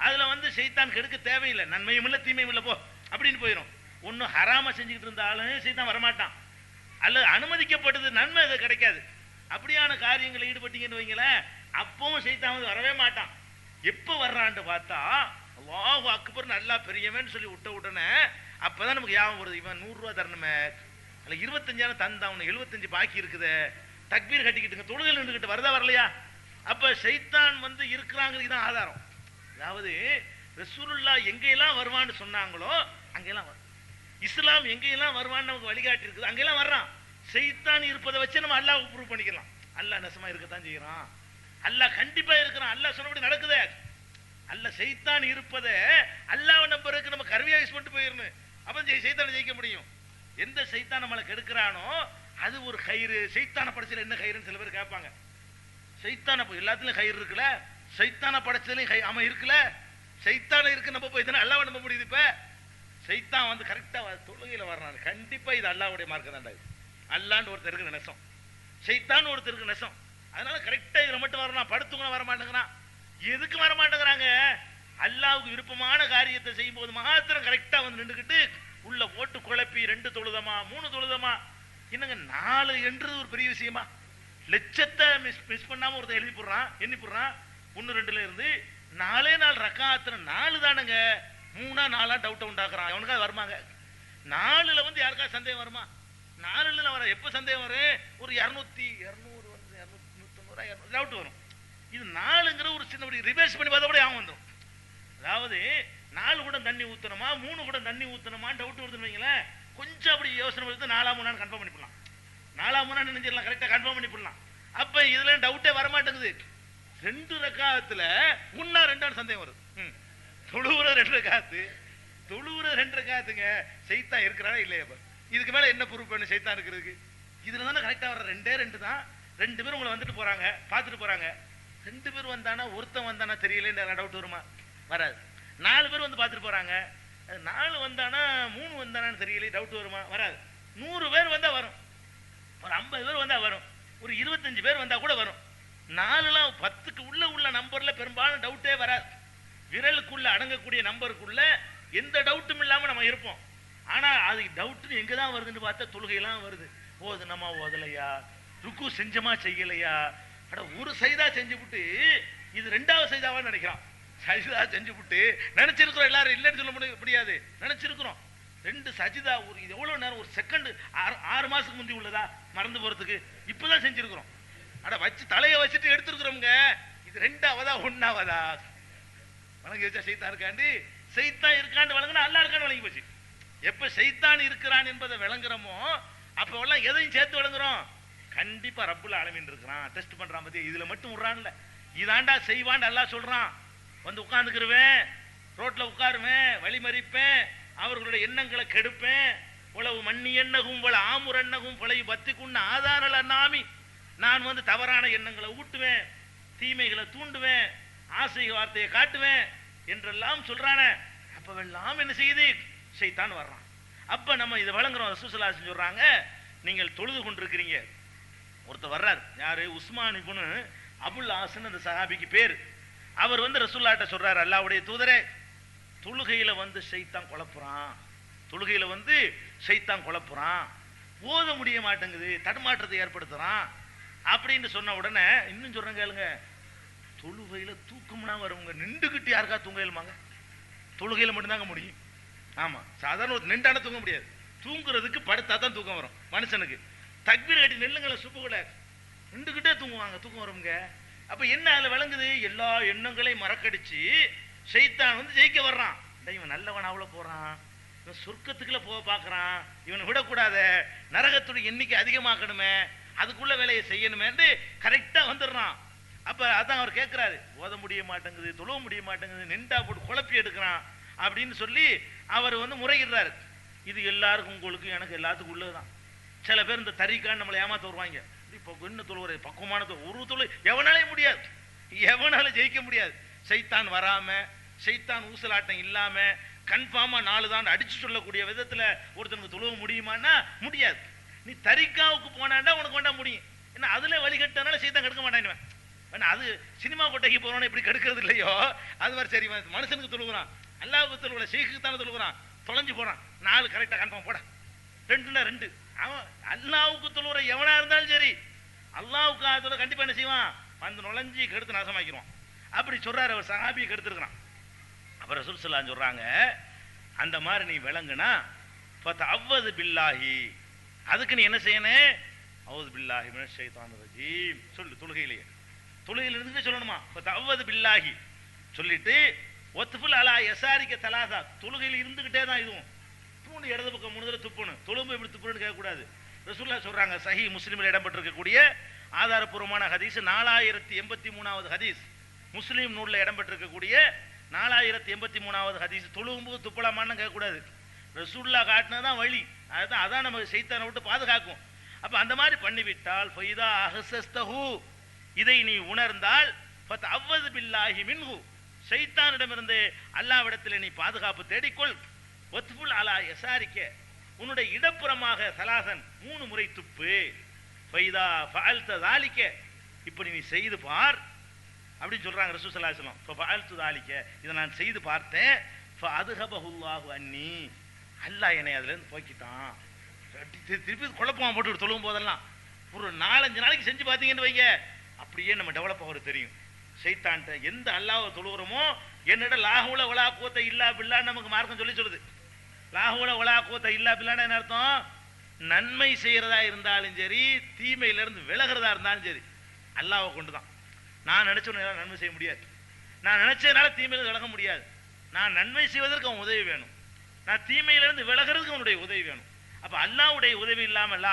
அதுல வந்து சைத்தான் கெடுக்க தேவையில்லை, நன்மையும் இல்லை தீமையும் இல்லை போ அப்படின்னு போயிடும். ஒன்னும் ஹராம செஞ்சுக்கிட்டு இருந்தாலும் சைத்தான் வரமாட்டான், அல்லது அனுமதிக்கப்பட்டது நன்மை அது கிடைக்காது. அப்படியான காரியங்களை ஈடுபட்டீங்கன்னு வைங்களேன், அப்பவும் சைத்தான் வந்து வரவே மாட்டான். எப்போ வர்றான்ட்டு பார்த்தா அல்லாஹு அக்பர் நல்லா பெரியவன்னு சொல்லி விட்ட உடனே அப்பதான் நமக்கு ஞாபகம் வருது, இவன் 100 ரூபா தரணுமே, அல்ல 25 தந்தா, அவனு 75 பாக்கி இருக்குது, தக்பீர் கட்டிக்கிட்டுங்க, தொழுகையில் நின்றுக்கிட்டு வருதா வரலையா? அப்ப சைத்தான் வந்து இருக்கிறாங்கிறது தான் ஆதாரம். அதாவது ரசூலுல்லாஹ் எங்கெல்லாம் வருவான்னு சொன்னாங்களோ அங்கெல்லாம் வரும். இஸ்லாம் எங்கெல்லாம் வருவான்னு நமக்கு வழிகாட்டி இருக்குது, அங்கெல்லாம் வர்றான். சைத்தான் இருப்பதை வச்சு நம்ம அல்லாஹ் ப்ரூவ் பண்ணிக்கலாம். அல்லாஹ் நெசமா இருக்கத்தான் செய்யறான், அல்லாஹ் கண்டிப்பா இருக்கிறான், அல்லாஹ் சொன்னபடி நடக்குதே. அல்லாஹ் சைத்தான் இருப்பதை அல்லாஹ் நம்பருக்கு நம்ம கருவியா யூஸ் பண்ணிட்டு போயிடணும், அப்ப சைத்தானை ஜெயிக்க முடியும். எந்த சைத்தான் நம்மளை கெடுக்கிறானோ அது ஒரு கயிறு. சைத்தான படைச்சல என்ன கயிறுன்னு சில பேர் கேட்பாங்க. சைத்தான எல்லாத்துலயும் கயிறு இருக்குல்ல, சைத்தான படைச்சதுலயும் அவன் இருக்குல்ல, சைத்தான இருக்கு நம்ம போய் தானே அல்லாஹ் நம்ப முடியுது. இப்ப சைத்தான் வந்து கரெக்டா தொழுகையில வர்றான், கண்டிப்பா இது அல்லாஹ்வுடைய மார்க்கம் தான்டா. இது அல்லாஹ்னு ஒருத்தருக்கு நெசம், சைத்தான் ஒருத்தருக்கு நெசம். அதனால கரெக்டா இதுல மட்டும் வரணும், படுத்துங்க வர மாட்டேங்கிறான். எதுக்கு வர மாட்டேங்கிறாங்க? அல்லாஹ்வுக்கு விருப்பமான காரியத்தை செய்யும் போது மாத்திரம் கரெக்டா வந்து நின்றுக்கிட்டு உள்ள போட்டு குழப்பி 2 தொழுதமா 3 தொழுதமா, என்னங்க 4 என்றது ஒரு பெரிய விஷயமா? லட்சத்தை மிஸ் பண்ணாம ஒருத்தன் எழுதி போடுறான், எண்ணி போடுறான், 1 2ல இருந்து 4 ரக்காத்துல 4 தானுங்க, 3 4 டவுட் உண்டாக்குறான். அவனுக்காக வருமாங்க 4ல வந்து யாருக்காவது சந்தேகம் வருமா? 4ல வர எப்ப சந்தேகம் வரும்? ஒரு 200 வந்து 290 டவுட் வரும். இது 4ங்கிற ஒரு சின்ன ரிவர்ஸ் பண்ணி பார்த்தா கூட அவன் வந்துடும். அதாவது 4 கூட தண்ணி ஊத்தணுமா 3 கூட தண்ணி ஊத்தணுமா டவுட் வருதுன்னு வைங்களேன், கொஞ்சம் அப்படி யோசனை பண்ணி 4 3 கன்ஃபார்ம் பண்ணிடலாம், 4 3 நினைச்சிடலாம், கரெக்டா கன்ஃபார்ம் பண்ணிடலாம். அப்ப இதுல டவுட்டே வர மாட்டேங்குது. 2 ரக்காத்துல 1 2 சந்தேகம் வருது. தொழுவுற 2 ரக்காத்து, தொழுவுற 2 ரக்காத்துங்க, சைத்தான் இருக்கிறானா இல்லையா? இதுக்கு மேல என்ன ப்ரூஃப் பண்ணு சைத்தான் இருக்கிறதுக்கு? இதுல தானே கரெக்டா வர 2 2 தான். 2 பேரும் உங்களை வந்துட்டு போறாங்க, பார்த்துட்டு போறாங்க. 2 பேர் வந்தானா ஒருத்தன் வந்தானா தெரியல, டவுட் வருமா? வராது. 4 பேர் வந்து பார்த்துட்டு போறாங்க, 4 வந்தானா 3 வந்தானான்னு தெரியல, டவுட் வருமா? வராது. 100 பேர் வந்தா வரும், ஒரு 50 பேர் வந்தா வரும், ஒரு 25 பேர் வந்தா கூட வரும். 4லாம் 10க்கு உள்ள நம்பர்ல பெரும்பாலும் டவுட்டே வராது. விரலுக்குள்ள அடங்கக்கூடிய நம்பருக்குள்ள எந்த டவுட்டும் இல்லாம நம்ம இருப்போம். ஆனா அது டவுட் எங்கதான் வருதுன்னு பார்த்தா தொழுகையெல்லாம் வருது. ஓதுனமா ஓதலையா, ருக்கு செஞ்சமா செய்யலையா, அட ஒரு சைதா செஞ்சு விட்டு இது 2வது சைதாவா நினைக்கிறான். சஜிதா செஞ்சு விட்டு நினைச்சிருக்கிறோம், எல்லாரும் இல்லைன்னு சொல்ல முடியாது, நினைச்சிருக்கிறோம். 2 சஜிதா ஒரு இது எவ்வளவு நேரம், ஒரு செகண்ட் 6 மாசத்துக்கு முந்தி உள்ளதா மறந்து போறதுக்கு இப்பதான் செஞ்சிருக்கிறோம். அட வச்சு தலையை வச்சுட்டு எடுத்துருக்கிறோம்ங்க. இது 2வதா 1வதா? வணங்கி வச்சா சைத்தான் இருக்காண்டி, சைத்தான் இருக்காண்டு வழங்கினா அல்லா இருக்கான்னு வழங்கி போச்சு. எப்ப சைத்தான் இருக்கிறான் என்பதை விளங்குறோமோ அப்ப எல்லாம் எதையும் சேர்த்து விளங்குறோம். கண்டிப்பா ரப்புல் ஆலமீன் இருக்கிறான், டெஸ்ட் பண்றான். பத்தி இதுல மட்டும் விடுறான்ல, இதாண்டா செய்வான் அல்லாஹ் சொல்றான். வந்து உட்கார்ந்துக்கிருவேன், ரோட்ல உட்காருவேன், வழிமறிப்பேன், அவர்களுடைய எண்ணங்களை கெடுப்பேன். உளவு மண்ணி எண்ணகும் போல ஆமுர் எண்ணகும் பழைய பத்திக்குன்னு ஆதாரல நாமி, நான் வந்து தவறான எண்ணங்களை ஊட்டுவேன், தீமைகளை தூண்டுவேன், ஆசை வார்த்தையை காட்டுவேன் என்றெல்லாம் சொல்றானே. அப்பவெல்லாம் என்ன செய்யுது? சைத்தான் வர்றான். அப்ப நம்ம இதை வழங்குறோம். ரசூலுல்லாஹ் சொல்றாங்க, நீங்கள் தொழுது கொண்டிருக்கிறீங்க, ஒருத்தர் வர்றாரு, யாரு? உஸ்மான் இப்னு அபுல் ஆசன் அந்த சஹாபிக்கு பேர். அவர் வந்து ரசூலுல்லாஹ்ட்ட சொல்றாரு, அல்லாஹ்வுடைய தூதரே, தொழுகையில வந்து சைத்தான் குழப்புறான், தொழுகையில வந்து சைத்தான் குழப்புறான், ஓத முடிய மாட்டேங்குது, தடுமாற்றத்தை ஏற்படுத்துறான் அப்படின்னு சொன்ன உடனே இன்னும் சொல்றேன் கேளுங்க, தொழுகையில தூக்கம்னா வருவங்க, நின்றுகிட்டு யாருக்கா தூங்க இயலுமாங்க? தொழுகையில மட்டும்தாங்க முடியும். ஆமா, சாதாரண ஒரு நின்றான தூங்க முடியாது, தூங்குறதுக்கு படுத்தா தான் தூக்கம் வரும் மனுஷனுக்கு. தக்பீர் கட்டி நெல்லுங்களை சுப்புகளை நின்றுகிட்டே தூங்குவாங்க, தூக்கம் வருங்க. அப்ப என்ன அதுல விளங்குது? எல்லா எண்ணங்களையும் மறக்கடிச்சு சைத்தான் வந்து ஜெயிக்க வர்றான். இவன் நல்லவன் அவ்வளவு போறான், இவன் சொர்க்கத்துக்குள்ள போக பாக்குறான், இவனை விடக்கூடாத, நரகத்துடைய எண்ணிக்கை அதிகமாக்கணுமே அதுக்குள்ள வேலையை செய்யணுமேன்னு கரெக்டா வந்துடுறான். அப்ப அதான் அவர் கேட்கிறாரு, ஓத முடிய மாட்டேங்குது, தொழுவ முடிய மாட்டேங்குது, நின்றா போட்டு குழப்பி எடுக்கிறான் அப்படின்னு சொல்லி அவர் முறையிடுறாரு. இது எல்லாருக்கும் உங்களுக்கு எனக்கு எல்லாத்துக்கும் உள்ளதுதான். சில பேர் இந்த தறிக்கான்னு நம்மளை ஏமாத்த வருவாங்க. இப்போ என்ன தொழுவுற பக்குவமான ஒரு தொழு எவனாலே முடியாது, எவனால ஜெயிக்க முடியாது. சைத்தான் வராம, சைத்தான் ஊசலாட்டம் இல்லாம கன்ஃபார்மா 4 தான் அடிச்சு சொல்லக்கூடிய விதத்துல ஒருத்தனுக்கு தொழுவ முடியுமான்னா முடியாது. நீ தரிக்காவுக்கு போனாண்டா உனக்கு வேண்டா முடியும். ஏன்னா அதுல வழிகட்டனால சைத்தான் கெடுக்க மாட்டான். அது சினிமா கொட்டைக்கு போறவன இப்படி கெடுக்கிறது இல்லையோ, அது மாதிரி சரி மனுஷனுக்கு தொழுகிறான், அல்லாஹ்வுக்கு தொழுவல, ஷேக்குக்கு தானே தொழுகிறான், தொலைஞ்சு போறான். 4 கரெக்டா கன்ஃபார்ம் போட, 2னா 2. அவன் அல்லாஹ்வுக்கு தொழுகிற எவனா இருந்தாலும் சரி, அல்லாஹ்வுக்கு கண்டிப்பா என்ன செய்வான், வந்து நுழைஞ்சி கெடுத்து நாசமாக்கிடுவான். அப்படி சொல்றாரு அவர், சஹாபியை கெடுத்துருக்கிறான். அப்புறம் ரசூல் ஸல்லல்லாஹு அலைஹி சொல்றாங்க, அந்த மாதிரி நீ விளங்குனா ஃபதஅவ்வது பில்லாஹி, அதுக்கு நீ என்ன செய்யணும், அவுது பில்லாஹி மினஷ் ஷைத்தானிர் ரஜீம் சொல்லு. தொழுகையில இருந்து சொல்லணுமா, ஃபதஅவ்வது பில்லாஹி சொல்லிட்டு ஒத்ஃபுல் அலா யசாரிக தலாசா, தொழுகையில இருந்துகிட்டே தான் இதுவும் தூணு இடது பக்கம் 3 தடவை துப்பணும். தொழும்பு எப்படி துப்புறன்னு கேட்க கூடாது. ரசூலுல்லாஹ் சொல்றாங்க, சஹீஹ் முஸ்லிமில் இடம்பெற்றிருக்கக்கூடிய ஆதாரபூர்வமான ஹதீஸ் 4083வது ஹதீஸ், முஸ்லீம் நூல்ல இடம்பெற்றிருக்கக்கூடிய 4083வது ஹதீஸ். தொழும்பு துப்பலாமான்னு கேட்கக்கூடாது, ரசூலுல்லாஹ் காட்டினதான் வழி. அதான் நம்ம சைத்தானை விட்டு பாதுகாக்கும். அப்ப அந்த மாதிரி பண்ணிவிட்டால் ஃபைதா அஹஸஸ்தஹு, இதை நீ உணர்ந்தால் ஃபதஅவ்வது பில்லாஹி மின்ஹு, சைத்தானிடமிருந்து அல்லாஹ்விடத்தில் நீ பாதுகாப்பு தேடிக்கொள். வத்ஃபுல் அலா யசாரிக்க, உன்னுடைய இடப்புறமாக சலாசன் 3 முறை துப்பு. ஃபைதா ஃபஅல்த ஸாலிக, இப்படி நீ செய்து பார் அப்படின்னு சொல்றாங்க ரசூல் ஸல்லல்லாஹு அலைஹி வஸல்லம். ஃபஅல்து ஸாலிக, இதை நான் செய்து பார்த்தேன். ஃபஅத்ஹபஹுல்லாஹு அன்னி, அல்லாஹ் என்னை அதுல இருந்து போக்கிட்டான். திருப்பி குழப்பமா போட்டு தொழுவும் போதெல்லாம் ஒரு 4-5 நாளைக்கு செஞ்சு பார்த்தீங்கன்னு வைங்க, அப்படியே நம்ம டெவலப் ஆகிறது தெரியும். சைத்தான்ட்ட எந்த அல்லாஹ்வை தொழுகிறோமோ, என்னிட லாஹுல வலா குவத்த இல்லா பில்லாஹ் நமக்கு மார்க்கம் சொல்லுது. லாஹுல வலா குவத்த இல்லா பில்லாஹ்னா என்ன அர்த்தம், நன்மை செய்யறதா இருந்தாலும் சரி, தீமையில இருந்து விலகிறதா இருந்தாலும் சரி, அல்லாஹ்வை கொண்டுதான். நான் நினைச்சோன்னு நன்மை செய்ய முடியாது, நான் நினைச்சதுனால தீமையில விலக முடியாது. நான் நன்மை செய்வதற்கு அவன் உதவி வேணும், நான் தீமையிலிருந்து விலகிறதுக்கு அவனுடைய உதவி வேணும். அப்ப அல்லாஹ்வுடைய உதவி இல்லாமல்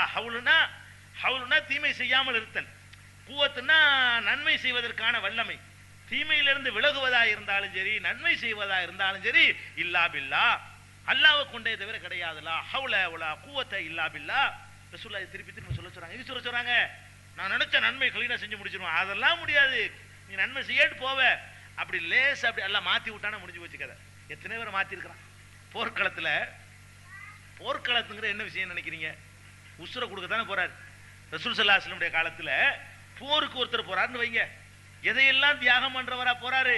ஹவுலுனா தீமை செய்யாமல் இருத்தல், குவத்துனா நன்மை செய்வதற்கான வல்லமை. தீமையிலிருந்து விலகுவதா இருந்தாலும் சரி, நன்மை செய்வதா இருந்தாலும் சரி, இல்லா பில்லா, அல்லாஹ்வை கொண்டே தவிர கிடையாது. லா ஹவுல வலா குவத்த இல்லா பில்லா. ரசூலுல்லாஹ் திருப்பி சொல்ல சொல்றாங்க. இது சொல்றாங்க, நான் நினைச்ச நன்மை கிளீனா செஞ்சு முடிச்சிருவேன், அதெல்லாம் முடியாது, நீ நன்மை செய்யட்டு போவ. அப்படி லேஸ் அப்படி எல்லாம் மாத்தி விட்டானா முடிஞ்சு போச்சு கதை. எத்தனை பேரை மாத்தி இருக்கிறான் போர்க்களத்துங்கிற என்ன விஷயம் நினைக்கிறீங்க, உசுரை கொடுக்கத்தானே போறாரு. ரசூல் ஸல்லல்லாஹு அலைஹி வஸல்லம் காலத்துல போருக்கு ஒருத்தர் போறாருன்னு வைங்க, எதையெல்லாம் தியாகம் பண்றவரா போறாரு,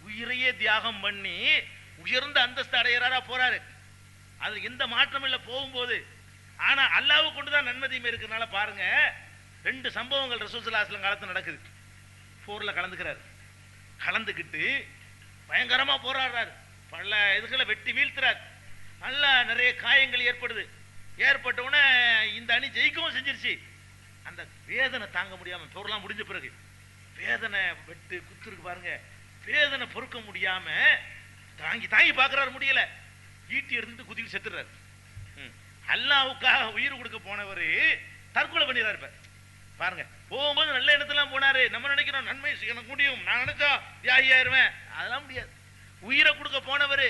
உயிரையே தியாகம் பண்ணி உயர்ந்த அந்தஸ்து அடையறாரா போறாரு. அது எந்த மாற்றம் இல்ல போகும்போது. ஆனா அல்லாஹ்வை கொண்டுதான் நன்மை தீமை இருக்கிறதுனால பாருங்க, 2 சம்பவங்கள் ரசூல் ஸல்லல்லாஹு அலைஹி வஸல்லம் காலத்துல நடக்குது. போர்ல கலந்துக்கிறாரு, கலந்துக்கிட்டு பயங்கரமா போராடுறாரு, பல இதுகளை வெட்டி வீழ்த்துறாரு, நல்லா நிறைய காயங்கள் ஏற்படுது. ஏற்பட்ட உடனே இந்த அணி ஜெயிக்கவும் செஞ்சிருச்சு. அந்த வேதனை தாங்க முடியாம, போர்லாம் முடிஞ்ச பிறகு வேதனை வெட்டு குத்து இருக்கு பாருங்க, வேதனை பொறுக்க முடியாம தாங்கி பார்க்கறாரு, முடியல, ஈட்டி எடுத்துட்டு குதிக்கு செத்துறாரு. அல்லாஹ்வுக்காக உயிர் கொடுக்க போனவர் தற்கொலை பண்ணிடுறாரு. பாருங்க, போகும்போது நல்ல எண்ணத்தெல்லாம் போனாரு. நம்ம நினைக்கிறோம் நன்மை எனக்கு முடியும், நான் நினைச்சா தியாகி ஆயிருவேன், அதெல்லாம் முடியாது. உயிரை கொடுக்க போனவர்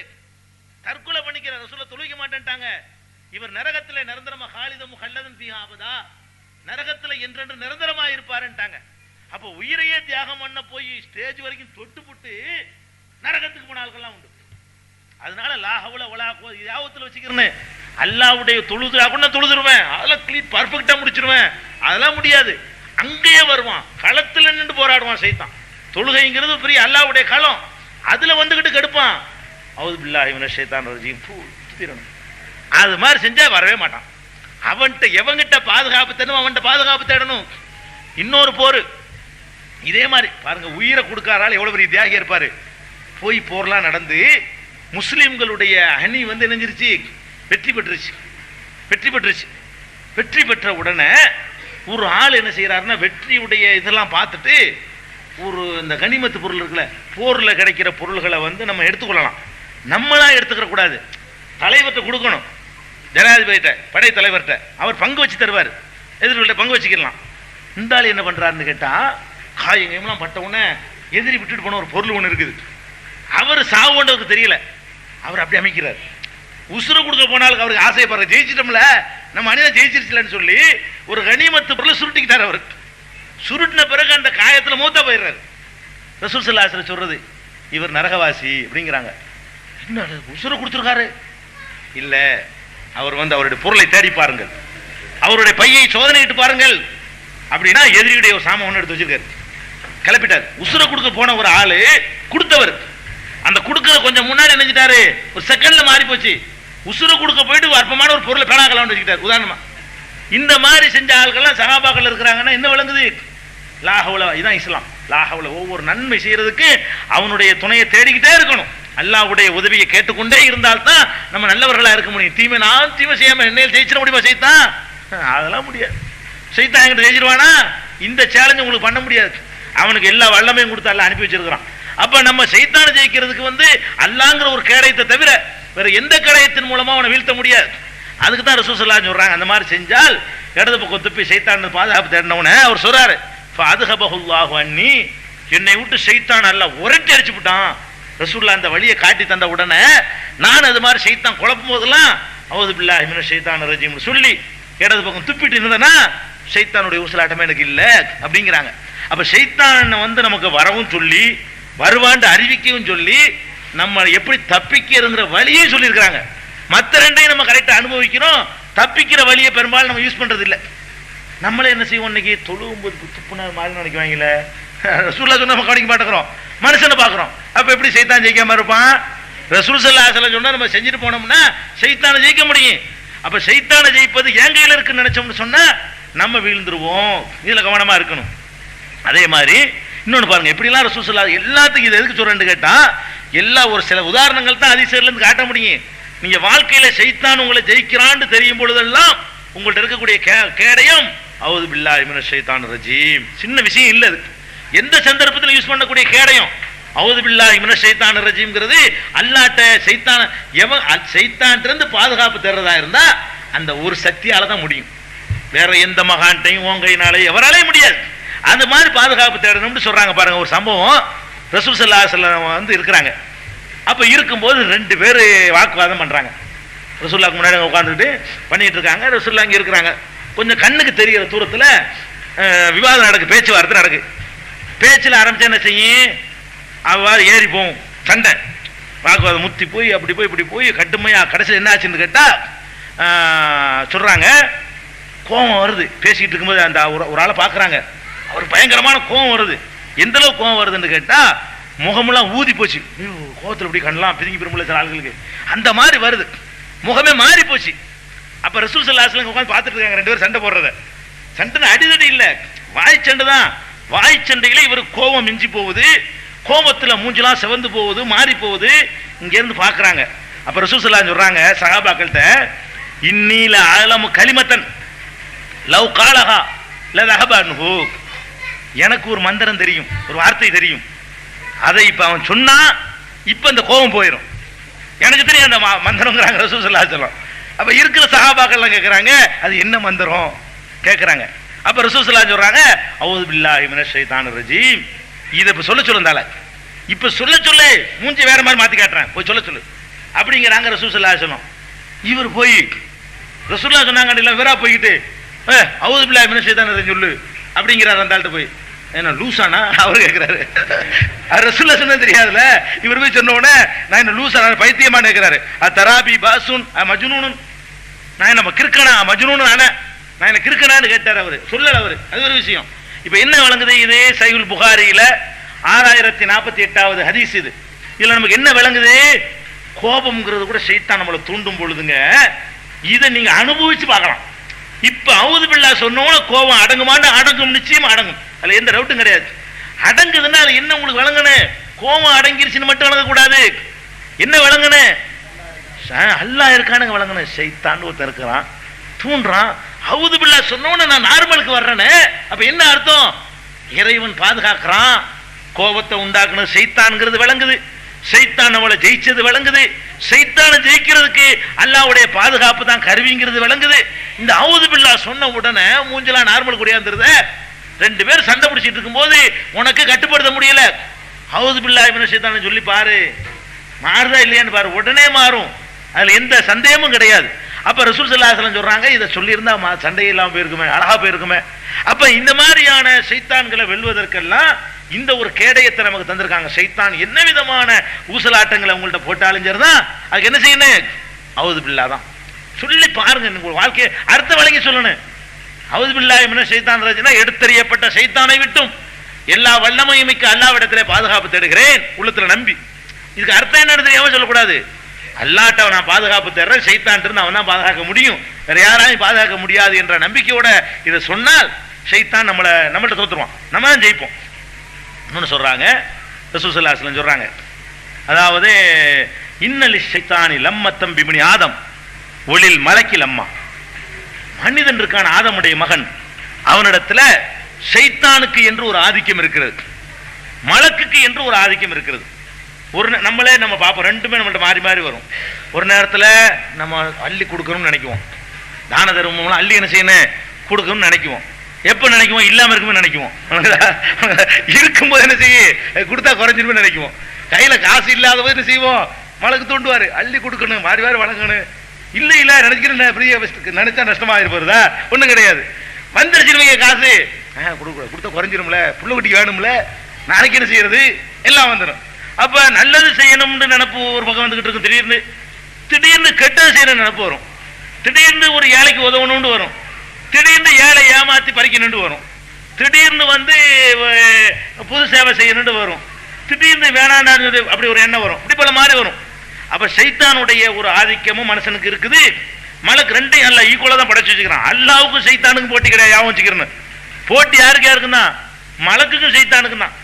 தற்கொலை பண்ணிக்கிறார். ரசூலுல்லாஹ் தொழுக மாட்டேன்ட்டாங்க. இவர் நரகத்துல நிரந்தரமா காலிதம் முஹல்லதன் ஃபீஹா அபதா, நரகத்துல என்றென்று நிரந்தரமா இருப்பாருன்ட்டாங்க. அப்ப உயிரையே தியாகம் பண்ண போய் ஸ்டேஜ் வரைக்கும் தொட்டு புட்டு நரகத்துக்கு போன ஆட்கள்லாம் உண்டு. அதனால லா ஹவுல வலா குவத்த யாவத்துல வச்சுக்கிறேன், அல்லாஹ்வுடைய தொழுது அப்படின்னா தொழுதுருவேன், அதெல்லாம் கிளீன் பர்ஃபெக்டா முடிச்சிருவேன், அதெல்லாம் முடியாது. அங்கேயே வருவான், களத்துல நின்று போராடுவான் சைத்தான். தொழுகைங்கிறது பெரிய அல்லாஹ்வுடைய களம், அதுல வந்துகிட்டு கெடுப்பான். அவுது பில்லாஹி மினஷ் ஷைத்தானிர் ரஜீம் தீரணும். அது மாதிரி செஞ்சா வரவே மாட்டான். அவன்கிட்ட எவங்கிட்ட பாதுகாப்பு தேடணும், அவன்கிட்ட பாதுகாப்பு தேடணும். இன்னொரு போர் இதே மாதிரி பாருங்க, உயிரை கொடுக்காரால் எவ்வளவு பெரிய தியாகி இருப்பாரு. போய் போர்லாம் நடந்து முஸ்லிம்களுடைய அணி நினைஞ்சிருச்சு, வெற்றி பெற்றுச்சு. வெற்றி பெற்ற உடனே ஒரு ஆள் என்ன செய்யறாருன்னா, வெற்றியுடைய இதெல்லாம் பார்த்துட்டு ஒரு இந்த கனிமத்து பொருள் இருக்குல்ல, போர்ல கிடைக்கிற பொருள்களை நம்ம எடுத்துக்கொள்ளலாம், நம்மளா எடுத்துக்கிற கூடாது, தலைவர்கிட்ட கொடுக்கணும், ஜனாதிபதிட்ட படை தலைவர்கிட்ட அவர் பங்கு வச்சு தருவார். எதிரிகள்ட்ட பங்கு வச்சுக்கலாம். இந்த ஆள் என்ன பண்றாருன்னு கேட்டா, காயங்கெல்லாம் பட்ட உடனே எதிரி விட்டுட்டு போன ஒரு பொருள் ஒன்று இருக்குது, அவர் சாவு கொண்டவருக்கு தெரியல, அவர் அப்படி அமைக்கிறார். உசுறு கொடுக்க போனாலும் அவருக்கு ஆசைப்படுற, ஜெயிச்சிட்டோம்ல நம்ம அணிதான் ஜெயிச்சிருச்சுலன்னு சொல்லி ஒரு கனிமத்து பொருளை சுருட்டிக்கிட்டார். அவருக்கு சுருட்டின பிறகு அந்த காயத்தில் மூத்தா போயிடுறாரு. ரசூல் ஸல்லல்லாஹு அலைஹி வஸல்லம் சொல்றது, இவர் நரகவாசி அப்படிங்கிறாங்க. என்ன உசுறு கொடுத்துருக்காரு? இல்ல, அவர் வந்து அவருடைய பொருளை தேடி பாருங்கள், அவருடைய பையை சோதனையிட்டு பாருங்கள் அப்படின்னா எதிரியுடைய ஒரு சாமான் ஒன்று எடுத்து வச்சிருக்காரு, கிளப்பிட்டார். உசுரை கொடுக்க போன ஒரு ஆளு கொடுத்தவர் அந்த கொடுக்கற கொஞ்சம் முன்னாடி நினைச்சிட்டாரு, ஒரு செகண்ட்ல மாறி போச்சு. உசுரை கொடுக்க போயிட்டு அற்பமான ஒரு பொருளை பேனாக்கலாம்னு வச்சுக்கிட்டார். உதாரணமா இந்த மாதிரி செஞ்ச ஆட்கள்லாம் சஹாபாக்கள் இருக்கிறாங்கன்னா என்ன விளங்குது? லாஹவுல, இதுதான் இஸ்லாம். லாஹவுல ஒவ்வொரு நன்மை செய்யறதுக்கு அவனுடைய துணையை தேடிக்கிட்டே இருக்கணும். அல்லாஹ்வுடைய உதவியை கேட்டுக்கொண்டே இருந்தால்தான் நம்ம நல்லவர்களா இருக்க முடியும். தீமை நான் தீமை செய்யாம என்னையில் ஜெயிச்சிட முடியுமா? சைத்தான் அதெல்லாம் முடியாது. சைத்தான் எங்கிட்ட ஜெயிச்சிருவானா? இந்த சேலஞ்ச் உங்களுக்கு பண்ண முடியாது. அவனுக்கு எல்லா வல்லமையும் கொடுத்து அல்லாஹ் அனுப்பி வச்சிருக்கிறான். அப்ப நம்ம சைத்தானை ஜெயிக்கிறதுக்கு வந்து அல்லாஹ்ங்கிற ஒரு கேடயத்தை தவிர வேற எந்த கேடயத்தின் மூலமா அவனை வீழ்த்த முடியாது. அதுக்கு தான் ரசூல் ஸல்லல்லாஹு அலைஹி வஸல்லம் சொல்றாங்க, அந்த மாதிரி செஞ்சால் இடது பக்கம் துப்பி சைத்தான் பாதுகாப்பு தேடினவன அவர் சொல்றாரு, ஃபஅத்ஹபஹுல்லாஹு அன்னி, என்னை விட்டு சைத்தான் அல்லாஹ் உரட்டி அடிச்சு விட்டான். ரசூலுல்லாஹ் அந்த வழியை காட்டி தந்த உடனே நான் அது மாதிரி சைத்தான் குழப்பும் போதெல்லாம் அவுது பில்லாஹி மினஷ் ஷைத்தானிர் ரஜீம் சொல்லி இடது பக்கம் துப்பிட்டு இருந்தேன்னா சைத்தானுடைய ஊசலாட்டமே எனக்கு இல்லை அப்படிங்கிறாங்க. அப்ப சைத்தான் வந்து நமக்கு வரவும் சொல்லி வருவாண்டு அறிவிக்கவும் சொல்லி நம்ம எப்படி தப்பிக்கிறங்கிற வழியும் சொல்லியிருக்கிறாங்க. மற்ற ரெண்டையும் நம்ம கரெக்டா அனுபவிக்கிறோம், தப்பிக்கிற வழியை பெரும்பாலும் நம்ம யூஸ் பண்றது இல்லை. நம்மளே என்ன செய்வோம், இன்னைக்கு தொழுவும்போது துப்புனா மாதிரி நினைக்குவாங்கல்ல, ரசூலுல்லாஹ் சொன்னா நம்ம கவனிக்க மாட்டேங்கிறோம், மனுஷனை பார்க்குறோம். அப்ப எப்படி சைத்தான் ஜெயிக்காம இருப்பான்? ரசூல் ஸல்லல்லாஹு அலைஹி வஸல்லம் சொன்னா நம்ம செஞ்சுட்டு போனோம்னா சைத்தானை ஜெயிக்க முடியும். அப்ப சைத்தானை ஜெயிப்பது என் கையில் இருக்குன்னு நினைச்சோம்னு சொன்னா நம்ம வீழ்ந்துருவோம். இதுல கவனமா இருக்கணும். அதே மாதிரி இன்னொன்று பாருங்க, எப்படிலாம் ரசூல் ஸல்லல்லாஹு எல்லாத்துக்கும் இது எதுக்கு சொல்றேன்னு கேட்டா, எல்லா ஒரு சில உதாரணங்கள் தான் ஹதீஸ்ல இருந்து காட்ட முடியும். நீங்க வாழ்க்கையில சைத்தான் உங்களை ஜெயிக்கிறான்னு தெரியும் பொழுதெல்லாம் உங்கள்ட்ட இருக்கக்கூடிய கேடயம் அவுது பில்லாஹி மினஷ் ஷைத்தானிர் ரஜீம். சின்ன விஷயம் இல்லை, அது எந்த சந்தர்ப்பத்தில் யூஸ் பண்ணக்கூடிய கேடயம் அவுது பில்லாஹி மினஷ் ஷைத்தானிர் ரஜீம்ங்கிறது. அல்லாஹ்ட்ட சைத்தான்கிட்ட பாதுகாப்பு தேடுறதா இருந்தா அந்த ஒரு சக்தியால தான் முடியும். வேற எந்த மகான்ட்டையும் ஓங்கையினாலே எவராலையும் முடியாது. அந்த மாதிரி பாதுகாப்பு தேடணும்னு சொல்றாங்க. பாருங்க, ஒரு சம்பவம், ரசூல் ஸல்லல்லாஹு அலைஹி வஸல்லம் வந்து இருக்கிறாங்க. அப்ப இருக்கும்போது ரெண்டு பேர் வாக்குவாதம் பண்றாங்க. ரசூலுல்லாஹ்க்கு முன்னாடி உட்கார்ந்துட்டு பண்ணிட்டு இருக்காங்க. ரசூலுல்லாஹ் இங்க இருக்கிறாங்க. கொஞ்சம் கண்ணுக்கு தெரிகிற தூரத்துல விவாதம் நடக்கு, பேச்சுவார்த்தை நடக்கு. பேச்சில் ஆரம்பிச்சா என்ன செய்யும், அவ்வாறு ஏறி போகும் சண்டை, வாக்குவாதம் முத்தி போய் அப்படி போய் இப்படி போய் கட்டுமையா கடைசியில் என்ன ஆச்சுன்னு கேட்டா சொல்றாங்க, கோபம் வருது. பேசிக்கிட்டு இருக்கும்போது அந்த ஒரு ஆளை பார்க்குறாங்க, அவர் பயங்கரமான கோபம் வருது. எந்த அளவுக்கு கோபம் வருதுன்னு கேட்டா முகமெல்லாம் ஊதி போச்சு. கோபத்தில் இப்படி கண்ணலாம் பிரிங்கி பெரும்புள்ள சில ஆளுகளுக்கு அந்த மாதிரி வருது, முகமே மாறி போச்சு. அப்ப ரசூல் ஸல்லல்லாஹு அலைஹி வஸல்லம் உட்கார்ந்து பார்த்துட்டு இருக்காங்க ரெண்டு பேரும் சண்டை போடுறத. சண்டை அடிதடி இல்லை, வாய்ச்சண்டை தான். வாய்ச்சண்டையில இவருக்கு கோபம் மிஞ்சி போகுது, கோபத்தில் மூஞ்செல்லாம் சிவந்து போகுது, மாறி போகுது. இங்கேருந்து பார்க்குறாங்க. அப்ப ரசூல் ஸல்லல்லாஹு அலைஹி வஸல்லம் சொல்றாங்க சஹாபாக்கள்கிட்ட, இன்னீல அலமு கலிமத்தன் லவ் காலஹா லதஹபன்ஹு, எனக்கு ஒரு மந்திரம் தெரியும், ஒரு வார்த்தை தெரியும், அதை இப்ப அவன் சொன்னா இப்ப இந்த கோபம் போயிடும். எனக்கு தெரியும் அந்த மந்திரங்கிறாங்க ரசூல் ஸல்லல்லாஹு அலைஹி வஸல்லம். அப்ப இருக்கிற சஹாபாக்கள்லாம் கேட்குறாங்க, அது என்ன மந்திரம் கேட்குறாங்க. அப்ப ரசூல் ஸல்லல்லாஹு அலைஹி வஸல்லம் சொல்றாங்க, அஊது பில்லாஹி மினஷ் ஷைத்தானிர் ரஜீம். இதை இப்ப சொல்ல சொல்லுந்தால, இப்ப சொல்ல மூஞ்சி வேற மாதிரி மாத்தி காட்டுறேன், போய் சொல்ல சொல்லு அப்படிங்கிறாங்க ரசூல் ஸல்லல்லாஹு அலைஹி வஸல்லம். இவர் போய் ரசூலுல்லாஹ் சொன்னாங்க இவரா போய்கிட்டு அஊது பில்லாஹி மினஷ் ஷைத்தானிர் ரஜீம் சொல்லு அப்படிங்கிறார். அந்த ஆள்கிட்ட போய் என்ன லூசானா அவர் கேட்கிறாரு. ரசூலுல்லாஹ் சொன்னது தெரியாதுல, இவர் போய் சொன்ன உடனே நான் என்ன லூசானா பைத்தியமான்னு கேட்கிறாரு. தராபி பாசுன் மஜ்னூன், நான் என்ன கிறுக்கனா மஜ்னூன் நான் என்ன கிறுக்கனான்னு கேட்டார் அவரு, சொல்லல அவரு. அது ஒரு விஷயம். இப்ப என்ன விளங்குது, இதே சஹீஹுல் புகாரியில 6048வது ஹதீஸ் இது. இதுல நமக்கு என்ன விளங்குது, கோபம்ங்கிறது கூட ஷைத்தான் நம்மளை தூண்டும் பொழுதுங்க, இதை நீங்க அனுபவிச்சு பார்க்கலாம். இப்ப அவுது பில்லாஹ் சொன்னோம்னா கோபம் அடங்குமான்னு, அடங்கும், நிச்சயமா அடங்கும், அதுல எந்த டவுட்டும் கிடையாது. அடங்குதுன்னா அது என்ன உங்களுக்கு விளங்கணும், கோபம் அடங்கிருச்சுன்னு மட்டும் விளங்கக்கூடாது. என்ன விளங்கணும், அல்லாஹ் இருக்கானுங்க விளங்கணும். ஷைத்தான் ஒருத்தன் இருக்கிறான், தூண்டுறான். அவுது பில்லாஹ் சொன்னோன்னு நான் நார்மலுக்கு வர்றேன்னு, அப்ப என்ன அர்த்தம், இறைவன் பாதுகாக்கிறான். கோபத்தை உண்டாக்குனது ஷைத்தான்ங்கிறது விளங்குது. சைத்தான் நம்மளை ஜெயிச்சது விளங்குது. சைத்தானை ஜெயிக்கிறதுக்கு அல்லாஹ்வுடைய பாதுகாப்பு தான் கருவிங்கிறது விளங்குது. இந்த அவுது பில்லா சொன்ன உடனே மூஞ்சலாம் நார்மல் குடியாந்துருத. ரெண்டு பேர் சண்டை பிடிச்சிட்டு இருக்கும்போது உனக்கு கட்டுப்படுத்த முடியல, அவுது பில்லாஹி மினஷ் ஷைத்தான சொல்லி பாரு, மாறுதா இல்லையான்னு பாரு, உடனே மாறும். அதுல எந்த சந்தேகமும் கிடையாது. அப்ப ரசூல் ஸல்லல்லாஹு அலைஹி வஸல்லம் சொல்றாங்க, இதை சொல்லியிருந்தா சண்டை இல்லாம போயிருக்குமே, அழகா போயிருக்குமே. அப்ப இந்த மாதிரியான சைத்தான்களை வெல்வதற்கெல்லாம் இந்த ஒரு கேடயத்தை நமக்கு தந்திருக்காங்க. சைத்தான் என்ன விதமான ஊசலாட்டங்களை உங்கள்ட்ட போட்டாலும் சரிதான், அதுக்கு என்ன செய்யணும்? அவுது பில்லா தான் சொல்லி பாருங்க. உங்க வாழ்க்கையை அர்த்த வழங்கி சொல்லணும். அவுது பில்லாஹி மினஷ் ஷைத்தானிர் ரஜீம், எடுத்தறியப்பட்ட சைத்தானை விட்டும் எல்லா வல்லமையும் மிக்க அல்லாஹ்விடத்திலே பாதுகாப்பு தேடுகிறேன் உள்ளத்துல நம்பி. இதுக்கு அர்த்தம் என்னன்னு தெரியாம சொல்லக்கூடாது. அல்லாஹ்ட்ட நான் பாதுகாப்பு தேடுறேன், சைத்தான் இருந்து அவன் தான் பாதுகாக்க முடியும், வேற யாராலையும் பாதுகாக்க முடியாது என்ற நம்பிக்கையோட இதை சொன்னால் சைத்தான் நம்மள்ட்ட தோத்துருவான், நம்ம தான் ஜெயிப்போம். இன்னொன்னு சொல்றாங்க, ரசூல் ஸல்லல்லாஹு அலைஹி வஸல்லம் சொல்றாங்க, அதாவது இன்னலி ஷைத்தானி லம்மத்தம் பிப்னி ஆதம் ஒலில் மலக்கி லம்மா. மனிதன் இருக்கான ஆதமுடைய மகன், அவனிடத்துல ஷைத்தானுக்கு என்று ஒரு ஆதிக்கம் இருக்கிறது, மலக்குக்கு என்று ஒரு ஆதிக்கம் இருக்கிறது. ஒரு நம்மளே நம்ம பார்ப்போம், ரெண்டுமே நம்மள்ட்ட மாறி மாறி வரும். ஒரு நேரத்தில் நம்ம அள்ளி கொடுக்கணும்னு நினைக்குவோம், தான தர்மம்லாம் அள்ளி என்ன செய்யணும் கொடுக்கணும்னு நினைக்குவோம். எப்போ நினைக்குவோம்? இல்லாமல் இருக்குமே நினைக்குவோம். இருக்கும்போது என்ன செய்ய கொடுத்தா குறைஞ்சிருமே நினைக்குவோம். கையில் காசு இல்லாத போது என்ன செய்வோம்? மலக்கு தூண்டுவார், அள்ளி கொடுக்கணும், மாறி மாறி வழங்கணும். இல்லை இல்லை நினைக்கிறேன், நினைச்சா நஷ்டமாக இருப்பதா? ஒன்றும் கிடையாது. வந்துருச்சுருவீங்க காசு, கொடுத்தா குறைஞ்சிரும்ல, புள்ள குட்டிக்கு வேணும்ல, நாளைக்கு என்ன செய்யறது, எல்லாம் வந்துடும். அப்ப நல்லது செய்யணும்னு நினைப்பு ஒரு பக்கம் வந்துகிட்டு இருக்கும், திடீர்னு கெட்டது செய்யணும் நினைப்பு வரும், திடீர்னு ஒரு ஏழைக்கு உதவணும்னு வரும், திடீர்னு ஏழை ஏமாத்தி பறிக்கணும்னு வரும், திடீர்னு புது சேவை செய்யணும்னு வரும், திடீர்னு வேணான்னு அப்படி ஒரு எண்ணம் வரும், இப்படி பல மாதிரி வரும். அப்ப சைத்தானுடைய ஒரு ஆதிக்கமும் மனுஷனுக்கு இருக்குது. மலக்கு ரெண்டையும் அல்ல ஈக்குவலா தான் படைச்சு வச்சுக்கிறான். அல்லாவுக்கும் சைத்தானுக்கும் போட்டி கிடையாது, யாவும் வச்சுக்கிறேன். போட்டி யாருக்கு யாருக்குன்னா மலக்குக்கும் சைத்தானுக்கும் தான்.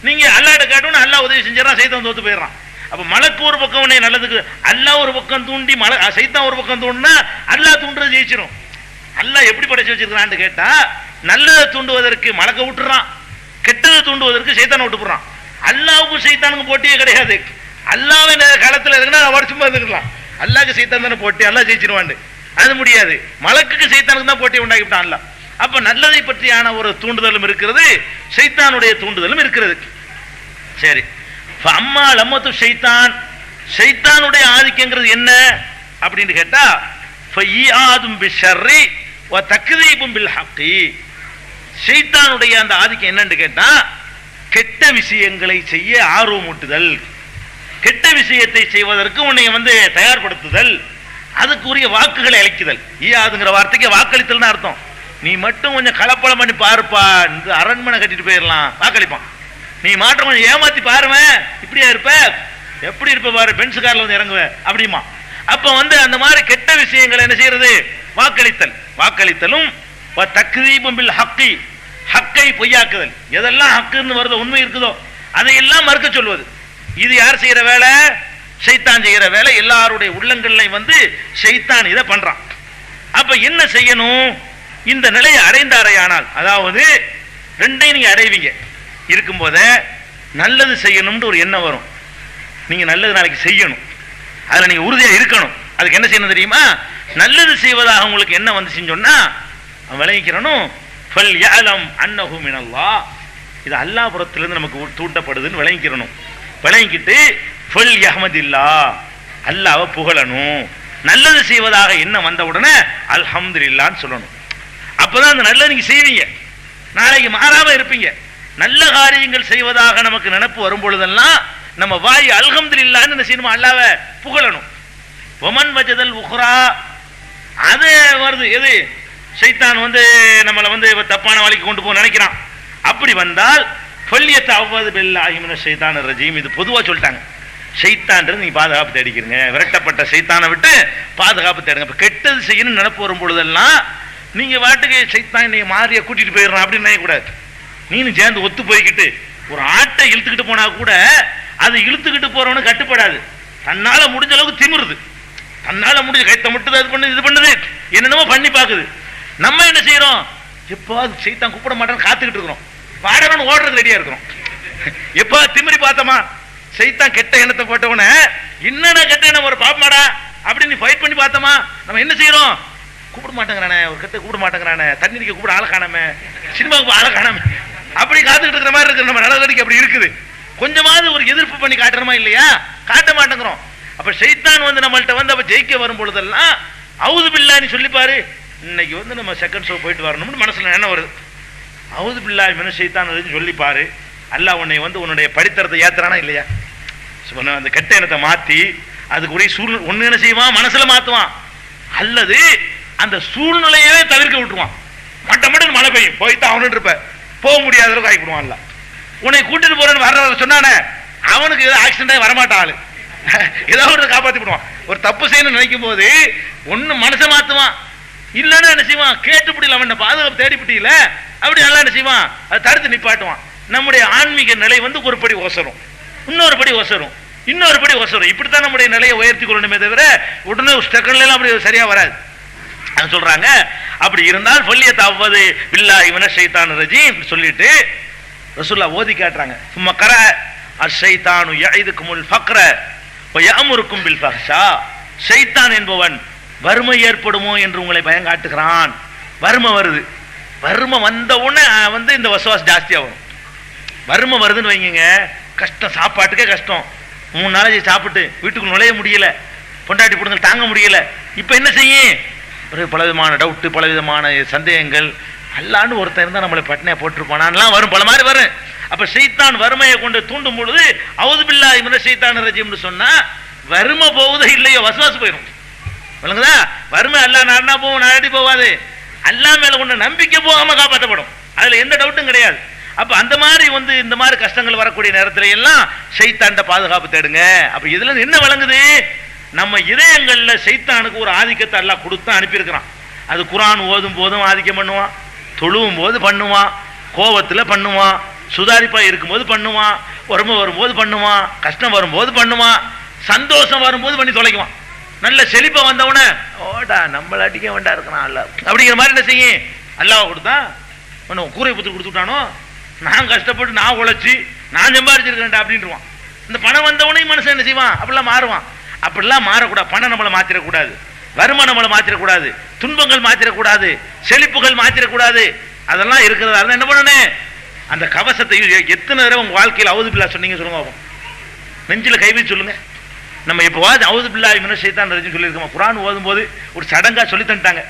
நீங்க அல்லாட்ட காட்டணும், அல்லா உதவி செஞ்சான், சைத்தான் தோத்து போயிடறான். அப்ப மலக்கு ஒரு பக்கம் உன்னை நல்லதுக்கு, அல்லா ஒரு பக்கம் தூண்டி சைத்தான் ஒரு பக்கம் தூண்டினா அல்லா தூண்டுறது ஜெயிச்சிடும். அல்லா எப்படி படைச்சு வச்சிருக்கான்னு கேட்டா, நல்லதை தூண்டுவதற்கு மலக்க விட்டுறான், கெட்டதை தூண்டுவதற்கு சைத்தானை விட்டுறான். அல்லாவுக்கும் சைத்தானுக்கும் போட்டியே கிடையாது. அல்லாவே காலத்தில் இருக்குன்னா அவர் சும்மா இருந்துக்கலாம், அல்லாக்கு சைத்தான் தானே போட்டி, அல்லா ஜெயிச்சிருவான். அது முடியாது, மலக்குக்கு சைத்தானுக்கு தான் போட்டி உண்டாக்கிவிட்டான் அல்லா. அப்ப நல்லதை பற்றியான ஒரு தூண்டுதலும் இருக்கிறது, சைத்தானுடைய தூண்டுதலும் இருக்கிறது. சரி, அம்மா லம்மத்து ஷைத்தான், ஷைத்தானுடைய ஆதிக்கங்கிறது என்ன அப்படின்னு கேட்டா, ஷைத்தானுடைய அந்த ஆதிக்கம் என்னன்னு கேட்டா, கெட்ட விஷயங்களை செய்ய ஆர்வமூட்டுதல், கெட்ட விஷயத்தை செய்வதற்கு உன்னை தயார்படுத்துதல், அதுக்குரிய வாக்குகளை அளிக்குதல். ஈயாதுங்கிற வார்த்தைக்கு வாக்களித்தல் அர்த்தம். நீ மட்டும் கொஞ்சம் கலப்படம் பண்ணி பாருப்பா, இந்த அரண்மனை கட்டிட்டு போயிடலாம், வாக்களிப்பான். நீ மாற்றம் கொஞ்சம் ஏமாத்தி பாருவேன், இப்படியா இருப்ப, எப்படி இருப்ப பாரு, பென்ஸ் கார்ல இறங்குவேன் அப்படிமா. அப்ப அந்த மாதிரி கெட்ட விஷயங்களை என்ன செய்யறது? வாக்களித்தல். வாக்களித்தலும் தக்தீபும் பில் ஹக்கி, ஹக்கை பொய்யாக்குதல். எதெல்லாம் ஹக்குன்னு வருதோ, உண்மை இருக்குதோ, அதையெல்லாம் மறுக்க சொல்வது. இது யார் செய்யற வேலை? ஷைத்தான் செய்யற வேலை. எல்லாருடைய உள்ளங்கள்லையும் ஷைத்தான் இதை பண்றான். அப்ப என்ன செய்யணும்? இந்த நிலையை அடைந்தாரையானால், அதாவது ரெண்டையும் நீங்க அடைவீங்க. இருக்கும்போத நல்லது செய்யணும்னு ஒரு எண்ணம் வரும், நீங்க நல்லது நாளைக்கு செய்யணும், அதுல நீங்க உறுதியா இருக்கணும். அதுக்கு என்ன செய்யணும் தெரியுமா? நல்லது செய்வதாக உங்களுக்கு என்ன செஞ்சோம்னா விளங்கிக்கிறணும். இது அல்லாஹ் புறத்திலிருந்து நமக்கு தூண்டப்படுதுன்னு விளங்கிக்கிறணும். விளங்கிக்கிட்டு அல்லாஹ்வை புகழணும். நல்லது செய்வதாக என்ன வந்த உடனே அல்ஹம்துலில்லாஹ்னு சொல்லணும். அப்பதான் அந்த நல்லது நீங்க செய்வீங்க, நாளைக்கு மாறாம இருப்பீங்க. நல்ல காரியங்கள் செய்வதாக நமக்கு நினைப்பு வரும் பொழுதெல்லாம் நம்ம வாய் அல்ஹம்துலில்லாஹ்னு என்ன செய்யணும்? அல்லாஹ்வை புகழணும். ஒமன் வஜதல் உக்ரா, அது வருது. எது? ஷைத்தான் நம்மளை தப்பான வழிக்கு கொண்டு போக நினைக்கிறான். அப்படி வந்தால் ஃபல்யத்தஅவ்வது பில்லாஹி மினஷ் ஷைத்தானிர் ரஜீம். இது பொதுவா சொல்லிட்டாங்க. ஷைத்தான்றது நீங்க பாதுகாப்பு தேடிக்கிறீங்க, விரட்டப்பட்ட ஷைத்தானை விட்டு பாதுகாப்பு தேடுங்க. இப்ப கெட்டது செய்யணும்னு நினைப்பு வரும் பொழுதெல்லாம் நீங்க வாட்டுக்கு ஷைத்தான் நீங்க மாறிய கூட்டிட்டு போயிடறான் அப்படின்னு நினைக்கக்கூடாது. நீனு சேர்ந்து ஒத்து போய்கிட்டு ஒரு ஆட்டை இழுத்துக்கிட்டு போனா கூட அது இழுத்துக்கிட்டு போறவனு கட்டுப்படாது, தன்னால முடிஞ்ச அளவுக்கு திமிருது, தன்னால முடிஞ்ச கைத்த மட்டும் அது பண்ணுது, இது பண்ணுது, என்னென்னமோ பண்ணி பாக்குது. நம்ம என்ன செய்யறோம்? எப்போ சைத்தான் கூப்பிட மாட்டேன்னு காத்துக்கிட்டு இருக்கிறோம், பாடணும்னு ஓடுறது ரெடியா இருக்கிறோம். எப்போ திமிரி பார்த்தோமா, சைத்தான் கெட்ட எண்ணத்தை போட்டவன என்னடா கெட்ட எண்ணம் ஒரு பாப்பமாடா அப்படின்னு ஃபைட் பண்ணி பார்த்தோமா, நம்ம என்ன செய்யறோம்? கூப்பிட மாட்டேங்கிறானே, ஒரு கெட்ட கூப்பிட மாட்டேங்கிறானே, தண்ணி நிக்க கூப்பிட ஆளை காணாம, சினிமாவுக்கு ஆளை காணாம, அப்படி காத்துக்கிட்டு இருக்கிற மாதிரி இருக்கு. நம்ம நடவடிக்கை அப்படி இருக்குது. கொஞ்சமாவது ஒரு எதிர்ப்பு பண்ணி காட்டுறோமா இல்லையா? காட்ட மாட்டேங்கிறோம். அப்ப சைத்தான் வந்து நம்மள்ட்ட வந்து அப்ப ஜெயிக்க வரும் பொழுதெல்லாம் அவுது பில்லாஹி சொல்லிப்பாரு. இன்னைக்கு வந்து நம்ம செகண்ட் ஷோ போயிட்டு வரணும்னு மனசுல என்ன வருது? அவுது பில்லாஹி மினஷ் ஷைத்தானிர் ரஜீம் சொல்லிப்பாரு. அல்லாஹ் உன்னை வந்து உன்னுடைய படித்தரத்தை ஏத்துறானா இல்லையா? அந்த கெட்ட எண்ணத்தை மாத்தி அதுக்குரிய சூழ்நிலை ஒண்ணு என்ன செய்வான்? மனசுல மாத்துவான், அல்லது அந்த சூழ்நிலையவே தவிர்க்க விட்டுருவான். மட்ட மழை பெய்யும், போய்தான் அவனு இருப்ப, போக முடியாத அளவுக்கு ஆகிவிடுவான். அல்ல உன்னை கூட்டிட்டு போறேன்னு வர்ற சொன்னானே, அவனுக்கு ஏதோ ஆக்சிடென்ட் வரமாட்டான், ஆளு ஏதாவது ஒரு காப்பாத்தி விடுவான். ஒரு தப்பு செய்யணும்னு நினைக்கும் போது ஒண்ணு மனசை மாத்துவான், இல்லன்னா என்ன செய்வான்? கேட்டுப்படியில் அவன் பாதுகாப்பு தேடிப்பட்டியில அப்படி நல்லா என்ன செய்வான்? அதை தடுத்து நிப்பாட்டுவான். நம்முடைய ஆன்மீக நிலை வந்து ஒரு படி ஒசரும், இன்னொரு படி ஒசரும், இன்னொரு படி ஒசரும். இப்படித்தான் நம்முடைய நிலையை உயர்த்தி கொள்ளணுமே தவிர உடனே ஸ்டெக்கன்ல எல்லாம் அப்படி சரியா வராது. சொல்றாங்க அப்படி இருந்தால் ஃபல்யதஅவ்வது பில்லாஹி மினஷ் ஷைத்தானிர் ரஜீம் சொல்லிட்டு ரசூலுல்லாஹ் ஓதி காட்டுறாங்க. சும்ம கர அஷ்-ஷைத்தானு யஇதுகுமுல் ஃபக்ர வ யஅமுருக்கும் பில் ஃபஹ்ஷா. ஷைத்தான் என்பவன் வறுமை ஏற்படுமோ என்று உங்களை பயங்காட்டுகிறான். வறுமை வருது, வறுமை வந்த உடனே வந்து இந்த வசுவாஸ் ஜாஸ்தியாகும். வறுமை வருதுன்னு வைங்க, கஷ்டம், சாப்பாட்டுக்கே கஷ்டம், 3 நாளைக்கு சாப்பிட்டு வீட்டுக்கு நுழைய முடியல, பொண்டாட்டி பிடுங்க தாங்க முடியல. இப்ப என்ன செய்யும்? பலவிதமான டவுட்டு, பலவிதமான சந்தேகங்கள். அல்லான்னு ஒருத்தன் இருந்தா நம்மளை பட்டினியா போட்டிருப்பானான்லாம் வரும், பல மாதிரி வரும். அப்ப ஷைத்தான் வறுமையை கொண்டு தூண்டும் பொழுது அவுது பில்லாஹி மினஷ் ஷைத்தானிர் ரஜீம்னு சொன்னா வறுமை போவதோ இல்லையோ வசுவாஸ் போயிடும். விளங்குதா? வறுமை அல்லாஹ் நாடினா போவோம், நாடி போவாது. அல்லாஹ் மேல கொண்ட நம்பிக்கை போகாம காப்பாற்றப்படும், அதுல எந்த டவுட்டும் கிடையாது. அப்ப அந்த மாதிரி வந்து இந்த மாதிரி கஷ்டங்கள் வரக்கூடிய நேரத்துல எல்லாம் ஷைத்தான்ட பாதுகாப்பு தேடுங்க. அப்ப இதுல என்ன விளங்குது? நம்ம இதயங்கள்ல ஷைத்தானுக்கு ஒரு ஆதிக்கத்தை அல்லாஹ் கொடுத்து அனுப்பியிருக்கிறான். அது குர்ஆன் ஓதும் போதும் ஆதிக்கம் பண்ணுவான், தொழுவும் போது பண்ணுவான், கோபத்துல பண்ணுவான், சுதாரிப்பா இருக்கும்போது பண்ணுவான், வறுமை வரும்போது பண்ணுவான், கஷ்டம் வரும்போது பண்ணுவான், சந்தோஷம் வரும்போது பண்ணி தொலைக்குவான். நல்ல செழிப்பா வந்தவன ஓடா நம்மள அடிக்க வேண்டா இருக்கிறான் அல்ல அப்படிங்கிற மாதிரி என்ன செய்யும்? அல்லாஹ் கொடுத்தா கூரை புத்து கொடுத்துட்டானோ, நான் கஷ்டப்பட்டு நான் உழைச்சி நான் சம்பாதிச்சிருக்கேன்டா அப்படின்ட்டுருவான். இந்த பணம் வந்தவனையும் மனுஷன் என்ன செய்வான்? அப்படிலாம் மாறுவான். அப்படிலாம் மாறக்கூடாது. பணம் நம்மளை மாத்திரக்கூடாது, வருமானம் நம்மளை மாத்திரக்கூடாது, துன்பங்கள் மாத்திரக்கூடாது, செழிப்புகள் மாத்திரக்கூடாது. அதெல்லாம் இருக்கிறதா இருந்தா என்ன பண்ணணும்? அந்த கவசத்தை எத்தனை தடவை உங்க வாழ்க்கையில் அவுது பில்லாஹ் சொன்னீங்க சொல்லுங்க, நெஞ்சில கை வச்சு சொல்லுங்க. நம்ம எப்போவாது அவுது பில்லாஹி மினஷ் ஷைத்தானிர் ரஜீம் சொல்லியிருக்கோம். குர்ஆன் ஓதும் போது ஒரு சடங்கா சொல்லி தந்துட்டாங்க,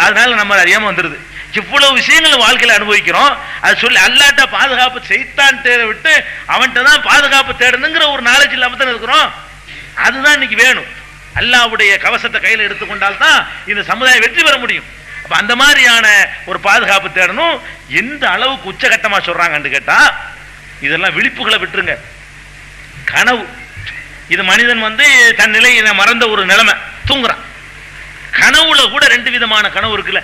அதனால நம்ம அறியாம வந்துருது. இவ்வளவு விஷயங்கள் வாழ்க்கையில் அனுபவிக்கிறோம். அது சொல்லி அல்லாட்ட பாதுகாப்பு ஷைத்தான் விட்டு அவன்கிட்ட தான் பாதுகாப்பு தேடணுங்கிற ஒரு நாலேஜ் இல்லாம தான் இருக்கிறோம். அதுதான் இன்னைக்கு வேணும். அல்லாஹ்வுடைய கவசத்தை கையில் எடுத்துக்கொண்டால் தான் இந்த சமுதாயம் வெற்றி பெற முடியும். அப்ப அந்த மாதிரியான ஒரு பாதுகாப்பு தேடணும். எந்த அளவுக்கு உச்சகட்டமா சொல்றாங்கன்னு கேட்டா, இதெல்லாம் விழிப்புகளை விட்டுருங்க. கனவு, இது மனிதன் வந்து தன் நிலையை மறந்த ஒரு நிலைமை, தூங்குறான். கனவுல கூட 2 விதமான கனவு இருக்குல்ல.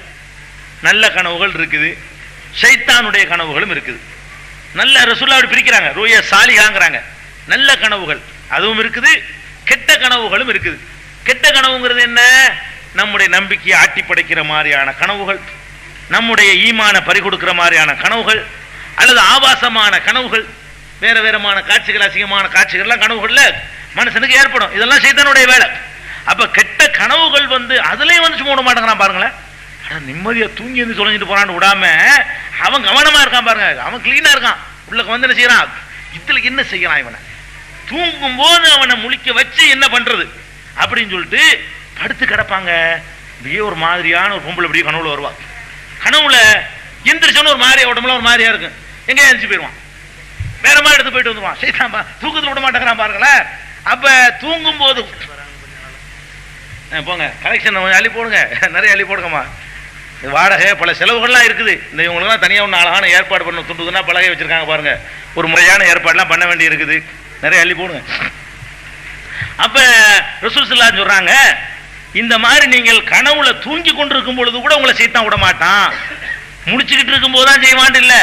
நல்ல கனவுகள் இருக்குது, ஷைத்தானுடைய கனவுகளும் இருக்குது. நல்ல ரசூலுல்லாஹ் பிரிக்கிறாங்க, ரூயா சாலிஹாங்கறாங்க. நல்ல கனவுகள் அதுவும் இருக்குது, கெட்ட கனவுகளும் இருக்குது. கெட்ட கனவுங்கிறது என்ன? நம்முடைய நம்பிக்கையை ஆட்டி படைக்கிற மாதிரியான கனவுகள், நம்முடைய ஈமான பறிகொடுக்கிற மாதிரியான கனவுகள், அல்லது ஆபாசமான கனவுகள், வேற வேறமான காட்சிகள், அசிங்கமான காட்சிகள்லாம் கனவுகள்ல மனுஷனுக்கு ஏற்படும். இதெல்லாம் ஷைத்தானுடைய வேலை. அப்ப கெட்ட கனவுகள் வந்து அதுலயும் வந்து சும்மா விட மாட்டேங்கிறான் பாருங்களேன். நிம்மதியா தூங்கி வந்து தொலைஞ்சிட்டு போறான்னு விடாம அவன் கவனமா இருக்கான் பாருங்க. அவன் கிளீனா இருக்கான், உள்ள வந்து என்ன செய்யறான்? இதுல என்ன செய்யறான்? இவனை தூங்கும் போது அவனை முழிக்க வச்சு என்ன பண்றது அப்படின்னு சொல்லிட்டு படுத்து கிடப்பாங்க. இப்படியே ஒரு மாதிரியான ஒரு பொம்பளை இப்படியே கனவுல வருவா. கனவுல எந்திரிச்சோன்னு ஒரு மாதிரியா, உடம்புல ஒரு மாதிரியா இருக்கும், எங்க எழுந்து போயிடுவான், வேற மாதிரி எடுத்து போயிட்டு வந்துருவான். சைத்தான் தூக்கத்தில் விட மாட்டேங்கிறான் பாருங்களேன். அப்ப தூங்கும் போது போங்க கலெக்ஷன் அள்ளி போடுங்க, நிறைய அள்ளி போடுங்கம்மா. வாடகை பல செலவுகள்லாம் இருக்குது. இந்த இவங்களுக்குலாம் தனியாக ஒன்று அழகான ஏற்பாடு பண்ண துண்டுதுன்னா பலகை வச்சிருக்காங்க பாருங்க, ஒரு முறையான ஏற்பாடுலாம் பண்ண வேண்டி இருக்குது. நிறைய அள்ளி போடுங்க. அப்ப ரசூல் ஸல்லல்லாஹு அலைஹி சொல்றாங்க, இந்த மாதிரி நீங்கள் கனவுல தூங்கி கொண்டிருக்கும் பொழுது கூட உங்களை சைத்தான் விட மாட்டான். முடிச்சுக்கிட்டு இருக்கும் போதுதான் செய்வான் இல்ல,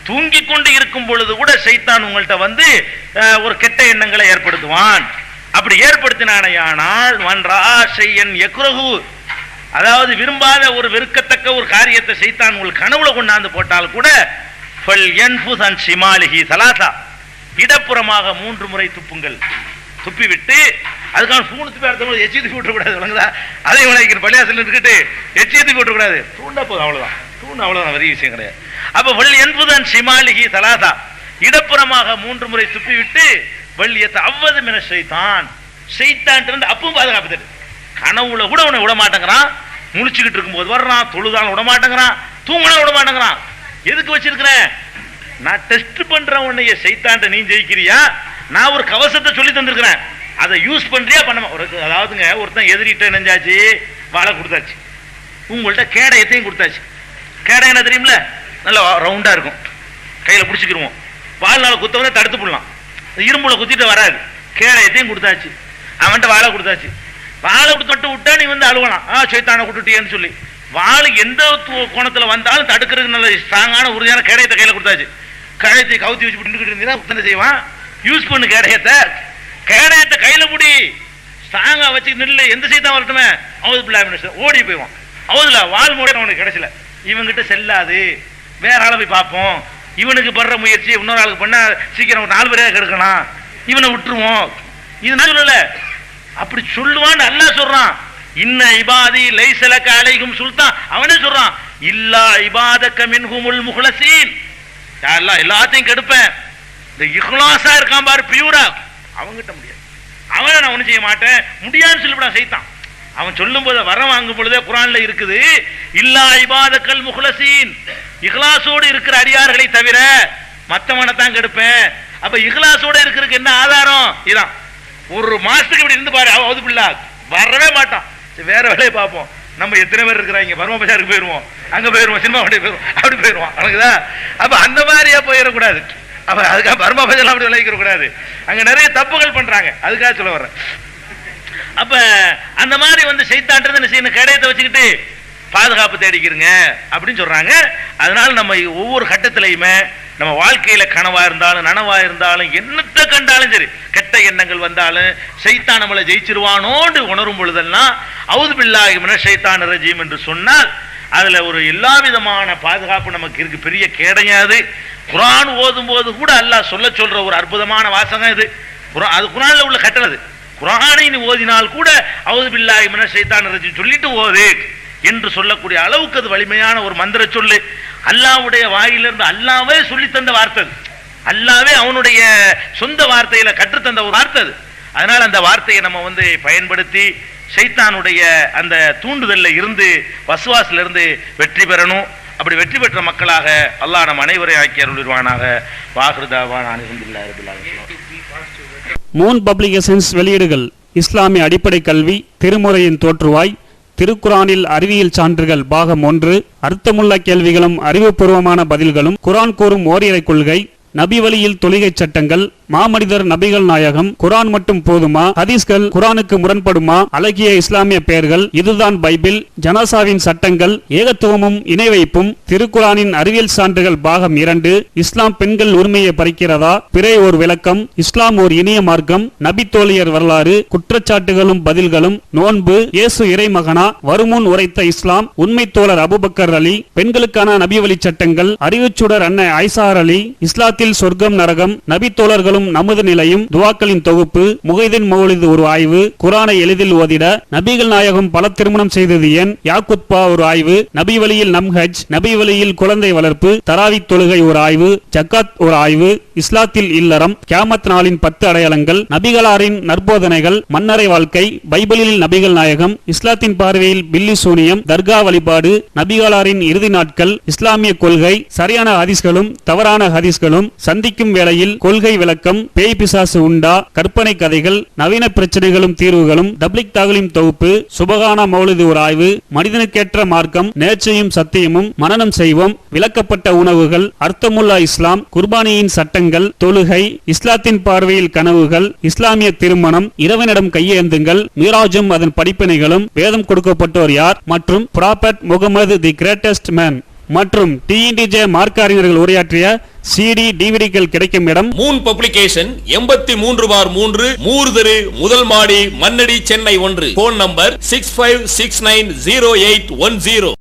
தூங்கி கொண்டு இருக்கும் பொழுது கூட சைத்தான் உங்கள்கிட்ட வந்து ஒரு கெட்ட எண்ணங்களை ஏற்படுத்துவான். அப்படி ஏற்படுத்தினானால் வன்றா ஷையன் யக்ரஹு, அதாவது விரும்பாத ஒரு வெறுக்கத்தக்க ஒரு காரியத்தை சைத்தான் உங்கள் கனவுல கொண்டாந்து போட்டால் கூட ஃபல் யன்ஃபுஸ் அன் ஷிமாலிஹி ஸலாஸா, இடப்புறமாக 3 முறை துப்புங்கள். துப்பி விட்டு அதுக்கான சூடு துப்பி அடுத்த எச்சி துப்பி விட்டுக்கூடாது. விளங்குதா? அதை விளைவிக்கிற பள்ளியாசல் இருக்கிட்டு எச்சி துப்பி விட்டுக்கூடாது. தூண்டா போதும், அவ்வளவுதான். அவ்வளவுதான், பெரிய விஷயம் கிடையாது. அப்ப வல் என்பதுதான் சிமாலிகி தலாதா, இடப்புறமாக 3 முறை துப்பி விட்டு வள்ளியத்தை அவ்வது மின ஷைத்தான், ஷைத்தான் அப்பவும் பாதுகாப்பு தரு. கனவுல கூட உன்னை விட மாட்டேங்கிறான், முழிச்சுக்கிட்டு இருக்கும்போது வர்றான், தொழுதான் விட மாட்டேங்கிறான், தூங்கினா விட மாட்டேங்கிறான். எதுக்கு வச்சிருக்கிறேன்? நான் டெஸ்ட் பண்றேன் உன்னைய, ஷைத்தான்ட்ட நீ ஜெயிக்கிறியா? நான் ஒரு கவசத்தை சொல்லி தந்திருக்கிறேன், அதை யூஸ் பண்றியா பண்ண. அதாவதுங்க, ஒருத்தன் எதிரிட்ட நெஞ்சாச்சு, வாழை கொடுத்தாச்சு, உங்கள்கிட்ட கேடயத்தையும் கொடுத்தாச்சு. கேடயம் என்ன தெரியுமில்ல, நல்லா ரவுண்டா இருக்கும், கையில பிடிச்சிக்கிருவோம், வாழ்நாள் குத்த வந்து தடுத்து போடலாம், இரும்புல குத்திட்டு வராது. கேடயத்தையும் கொடுத்தாச்சு, அவன்கிட்ட வாழை கொடுத்தாச்சு. வாழை கொடுத்து விட்டா நீ வந்து அழுவலாம், ஷைத்தானை விட்டுட்டியேன்னு சொல்லி. வாழை எந்த கோணத்துல வந்தாலும் தடுக்கிறதுக்கு நல்ல ஸ்ட்ராங்கான உறுதியான கேடயத்தை கையில கொடுத்தாச்சு. கேடயத்தை கவுத்தி வச்சு விட்டுக்கிட்டு இருந்தீங்கன்னா என்ன செய்வான்? யூஸ் பண்ணு கேடயத்தை. கேடயத்தை கையில முடி, ஸ்ட்ராங்கா வச்சு நில்லு, எந்த சைத்தான் வரட்டுமே அவது பிள்ளை ஓடி போய்வான். அவதுல வாழ் மூட அவனுக்கு கிடைச்சல, இவங்கிட்ட செல்லாது, வேற ஆளை போய் பார்ப்போம், இவனுக்கு படுற முயற்சி இன்னொரு ஆளுக்கு பண்ண சீக்கிரம் 4 பேரே கெடுக்கலாம், இவனை விட்டுருவோம். இது சொல்லல, அப்படி சொல்லுவான்னு அல்லாஹ் சொல்றான். இன்ன இபாதி லைஸலக அலைஹிம் சுல்தான், அவனே சொல்றான், இல்லா இபாதக மின்ஹுமுல் முஹ்லஸீன். யா அல்லாஹ், எல்லாத்தையும் கெடுப்பேன், இந்த இஹ்லாஸா இருக்கான் பாரு, பியூரா, அவங்கிட்ட முடியாது, அவனை நான் ஒன்றும் செய்ய மாட்டேன், முடியாதுன்னு சொல்லிவிடான் சைத்தான். அவன் சொல்லும் போது வர வாங்கும் பொழுதே குர்ஆன்ல இருக்குது, இல்லா இபாதக்கல் முஹ்லஸீன், இஹ்லாஸோடு இருக்கிற அடியார்களை தவிர மத்தவனை தான் கெடுப்பேன். அப்ப இஹ்லாஸோட இருக்கிறதுக்கு என்ன ஆதாரம்? இதான், ஒரு மாசத்துக்கு இப்படி இருந்து பாரு, அவது பிள்ளை வரவே மாட்டான். வேற வேலையை பார்ப்போம். நம்ம எத்தனை பேர் இருக்கிறாங்க, பர்மா பஜாருக்கு போயிருவோம், அங்க போயிருவோம், சினிமா வண்டி போயிருவோம், அப்படி போயிருவோம். எனக்குதா? அப்ப அந்த மாதிரியா போயிடக்கூடாது. அப்ப அதுக்காக பர்மா பஜார் அப்படி விளைவிக்க கூடாது, அங்க நிறைய தப்புகள் பண்றாங்க, அதுக்காக சொல்ல வர்றேன். அப்ப அந்த மாதிரி வந்து ஷைத்தான்றது என்ன செய்யணும்? கேடயத்தை வச்சுக்கிட்டு பாதுகாப்பு தேடிக்கிறங்க அப்படின்னு சொல்றாங்க. அதனால நம்ம ஒவ்வொரு கட்டத்திலையுமே நம்ம வாழ்க்கையில கனவா இருந்தாலும் நனவா இருந்தாலும் என்னத்தை கண்டாலும் சரி, கெட்ட எண்ணங்கள் வந்தாலும் ஷைத்தான் நம்மளை ஜெயிச்சிருவானோன்னு உணரும் பொழுதெல்லாம் அவுது பில்லாஹி மினஷ் ஷைத்தானிர் ரஜீம் என்று சொன்னால் அதுல ஒரு எல்லா விதமான பாதுகாப்பு நமக்கு இருக்கு. பெரிய கேடையாது. குர்ஆன் ஓதும் போது கூட அல்லாஹ் சொல்ற ஒரு அற்புதமான வாசகம் இது. அது குர்ஆன்ல உள்ள கட்டளை. குர்ஆனை நீ ஓதினால் கூட அவுது பில்லாஹி மினஷ் ஷைத்தானிர் ரஜீம் சொல்லிட்டு ஓது என்று சொல்லக்கூடிய அளவுக்கு அது வலிமையான ஒரு மந்திர சொல்லு. அல்லாஹ்வுடைய வாயிலிருந்து அல்லாஹ்வே சொல்லி தந்த வார்த்தை, அல்லாஹ்வே அவனுடைய சொந்த வார்த்தையில கற்றுத்தந்த ஒரு வார்த்தை அது. அதனால அந்த வார்த்தையை நம்ம வந்து பயன்படுத்தி ஷைத்தானுடைய அந்த தூண்டுதல்ல இருந்து, வஸ்வாஸ்ல இருந்து வெற்றி பெறணும். அப்படி வெற்றி பெற்ற மக்களாக அல்லாஹ் நம் அனைவரை ஆக்கி அருள்வானாக. வாஹிருதாவான் அல்ஹம்துலில்லாஹி ரப்பில் ஆலமீன். மூன் பப்ளிகேஷன்ஸ் வெளியீடுகள்: இஸ்லாமிய அடிப்படை கல்வி, திருமுறையின் தோற்றுவாய், திருக்குரானில் அறிவியல் சான்றுகள் பாகம் 1, அர்த்தமுள்ள கேள்விகளும் அறிவுபூர்வமான பதில்களும், குர்ஆன் கூறும் ஓரிரை கொள்கை, நபி வழியில் தொழுகை சட்டங்கள், மாமனிதர் நபிகள் நாயகம், குர்ஆன் மட்டும் போதுமா, ஹதீஸ்கள் குர்ஆனுக்கு முரண்படுமா, அழகிய இஸ்லாமிய பெயர்கள், இதுதான் பைபிள், ஜனாசாவின் சட்டங்கள், ஏகத்துவமும் இணை வைப்பும், திருக்குர்ஆனின் அறிவியல் சான்றுகள் பாகம் 2, இஸ்லாம் பெண்கள் உரிமையை பறிக்கிறதா, பிறை ஓர் விளக்கம், இஸ்லாம் ஓர் இனிய மார்க்கம், நபி தோழியர் வரலாறு, குற்றச்சாட்டுகளும் பதில்களும், நோன்பு, இயேசு இறைமகனா, வருமுன் உரைத்த இஸ்லாம், உண்மை தோழர் அபூபக்கர் அலி, பெண்களுக்கான நபி வழி சட்டங்கள், அறிவுச்சுடர் அன்னை ஐசார் அலி, இஸ்லாத்தில் சொர்க்கம் நரகம், நபி தோழர்களும் நமது நிலையும், துவாக்களின் தொகுப்பு, முகைதீன் மௌலிது ஒரு ஆய்வு, குர்ஆனை எளிதில் ஓதிட, நபிகள் நாயகம் பல திருமணம் செய்தது ஏன், யாக்குத்பா ஒரு ஆய்வு, நபி வழியில் நம்ஹஜ், நபி வழியில் குழந்தை வளர்ப்பு, தராவி தொழுகை ஒரு ஆய்வு, ஜக்காத் ஒரு ஆய்வு, இஸ்லாத்தில் இல்லறம், கியாமத் நாளின் 10 அடையாளங்கள், நபிகளாரின் நற்போதனைகள், மன்னரை வாழ்க்கை, பைபிளில் நபிகள் நாயகம், இஸ்லாத்தின் பார்வையில் பில்லி சூனியம், தர்கா வழிபாடு, நபிகளாரின் இறுதி நாட்கள், இஸ்லாமிய கொள்கை, சரியான ஹதீஸ்களும் தவறான ஹதீஸ்களும், சந்திக்கும் வேளையில் கொள்கை விளக்கம், பேய் பிசாசு உண்டா, கற்பனை கதைகள், நவீன பிரச்சனைகளும் தீர்வுகளும், தப்லிக் தாகலிம் தொகுப்பு, சுபகான மௌலிது ஒரு ஆய்வு, மனிதனுக்கேற்ற மார்க்கம், நேர்ச்சையும் சத்தியமும், மனனம் செய்வோம், விளக்கப்பட்ட உணவுகள், அர்த்தமுல்லா இஸ்லாம், குர்பானியின் சட்டங்கள், தொழுகை, இஸ்லாத்தின் பார்வையில் கனவுகள், இஸ்லாமிய திருமணம், இறைவனிடம் கையேந்துங்கள், மீராஜும் அதன் படிப்பினைகளும், வேதம் கொடுக்கப்பட்டோர் யார் மற்றும் prophet Mohammed the greatest man மற்றும் டிஎன்டிஜே மார்க்க அறிஞர்கள் உரையாற்றிய CD டிவிடிகள் கிடைக்கும் இடம் மூன் பப்ளிகேஷன் 83/3 மூர்தரு முதல் மாடி மண்ணடி சென்னை 1. Phone number 65690810.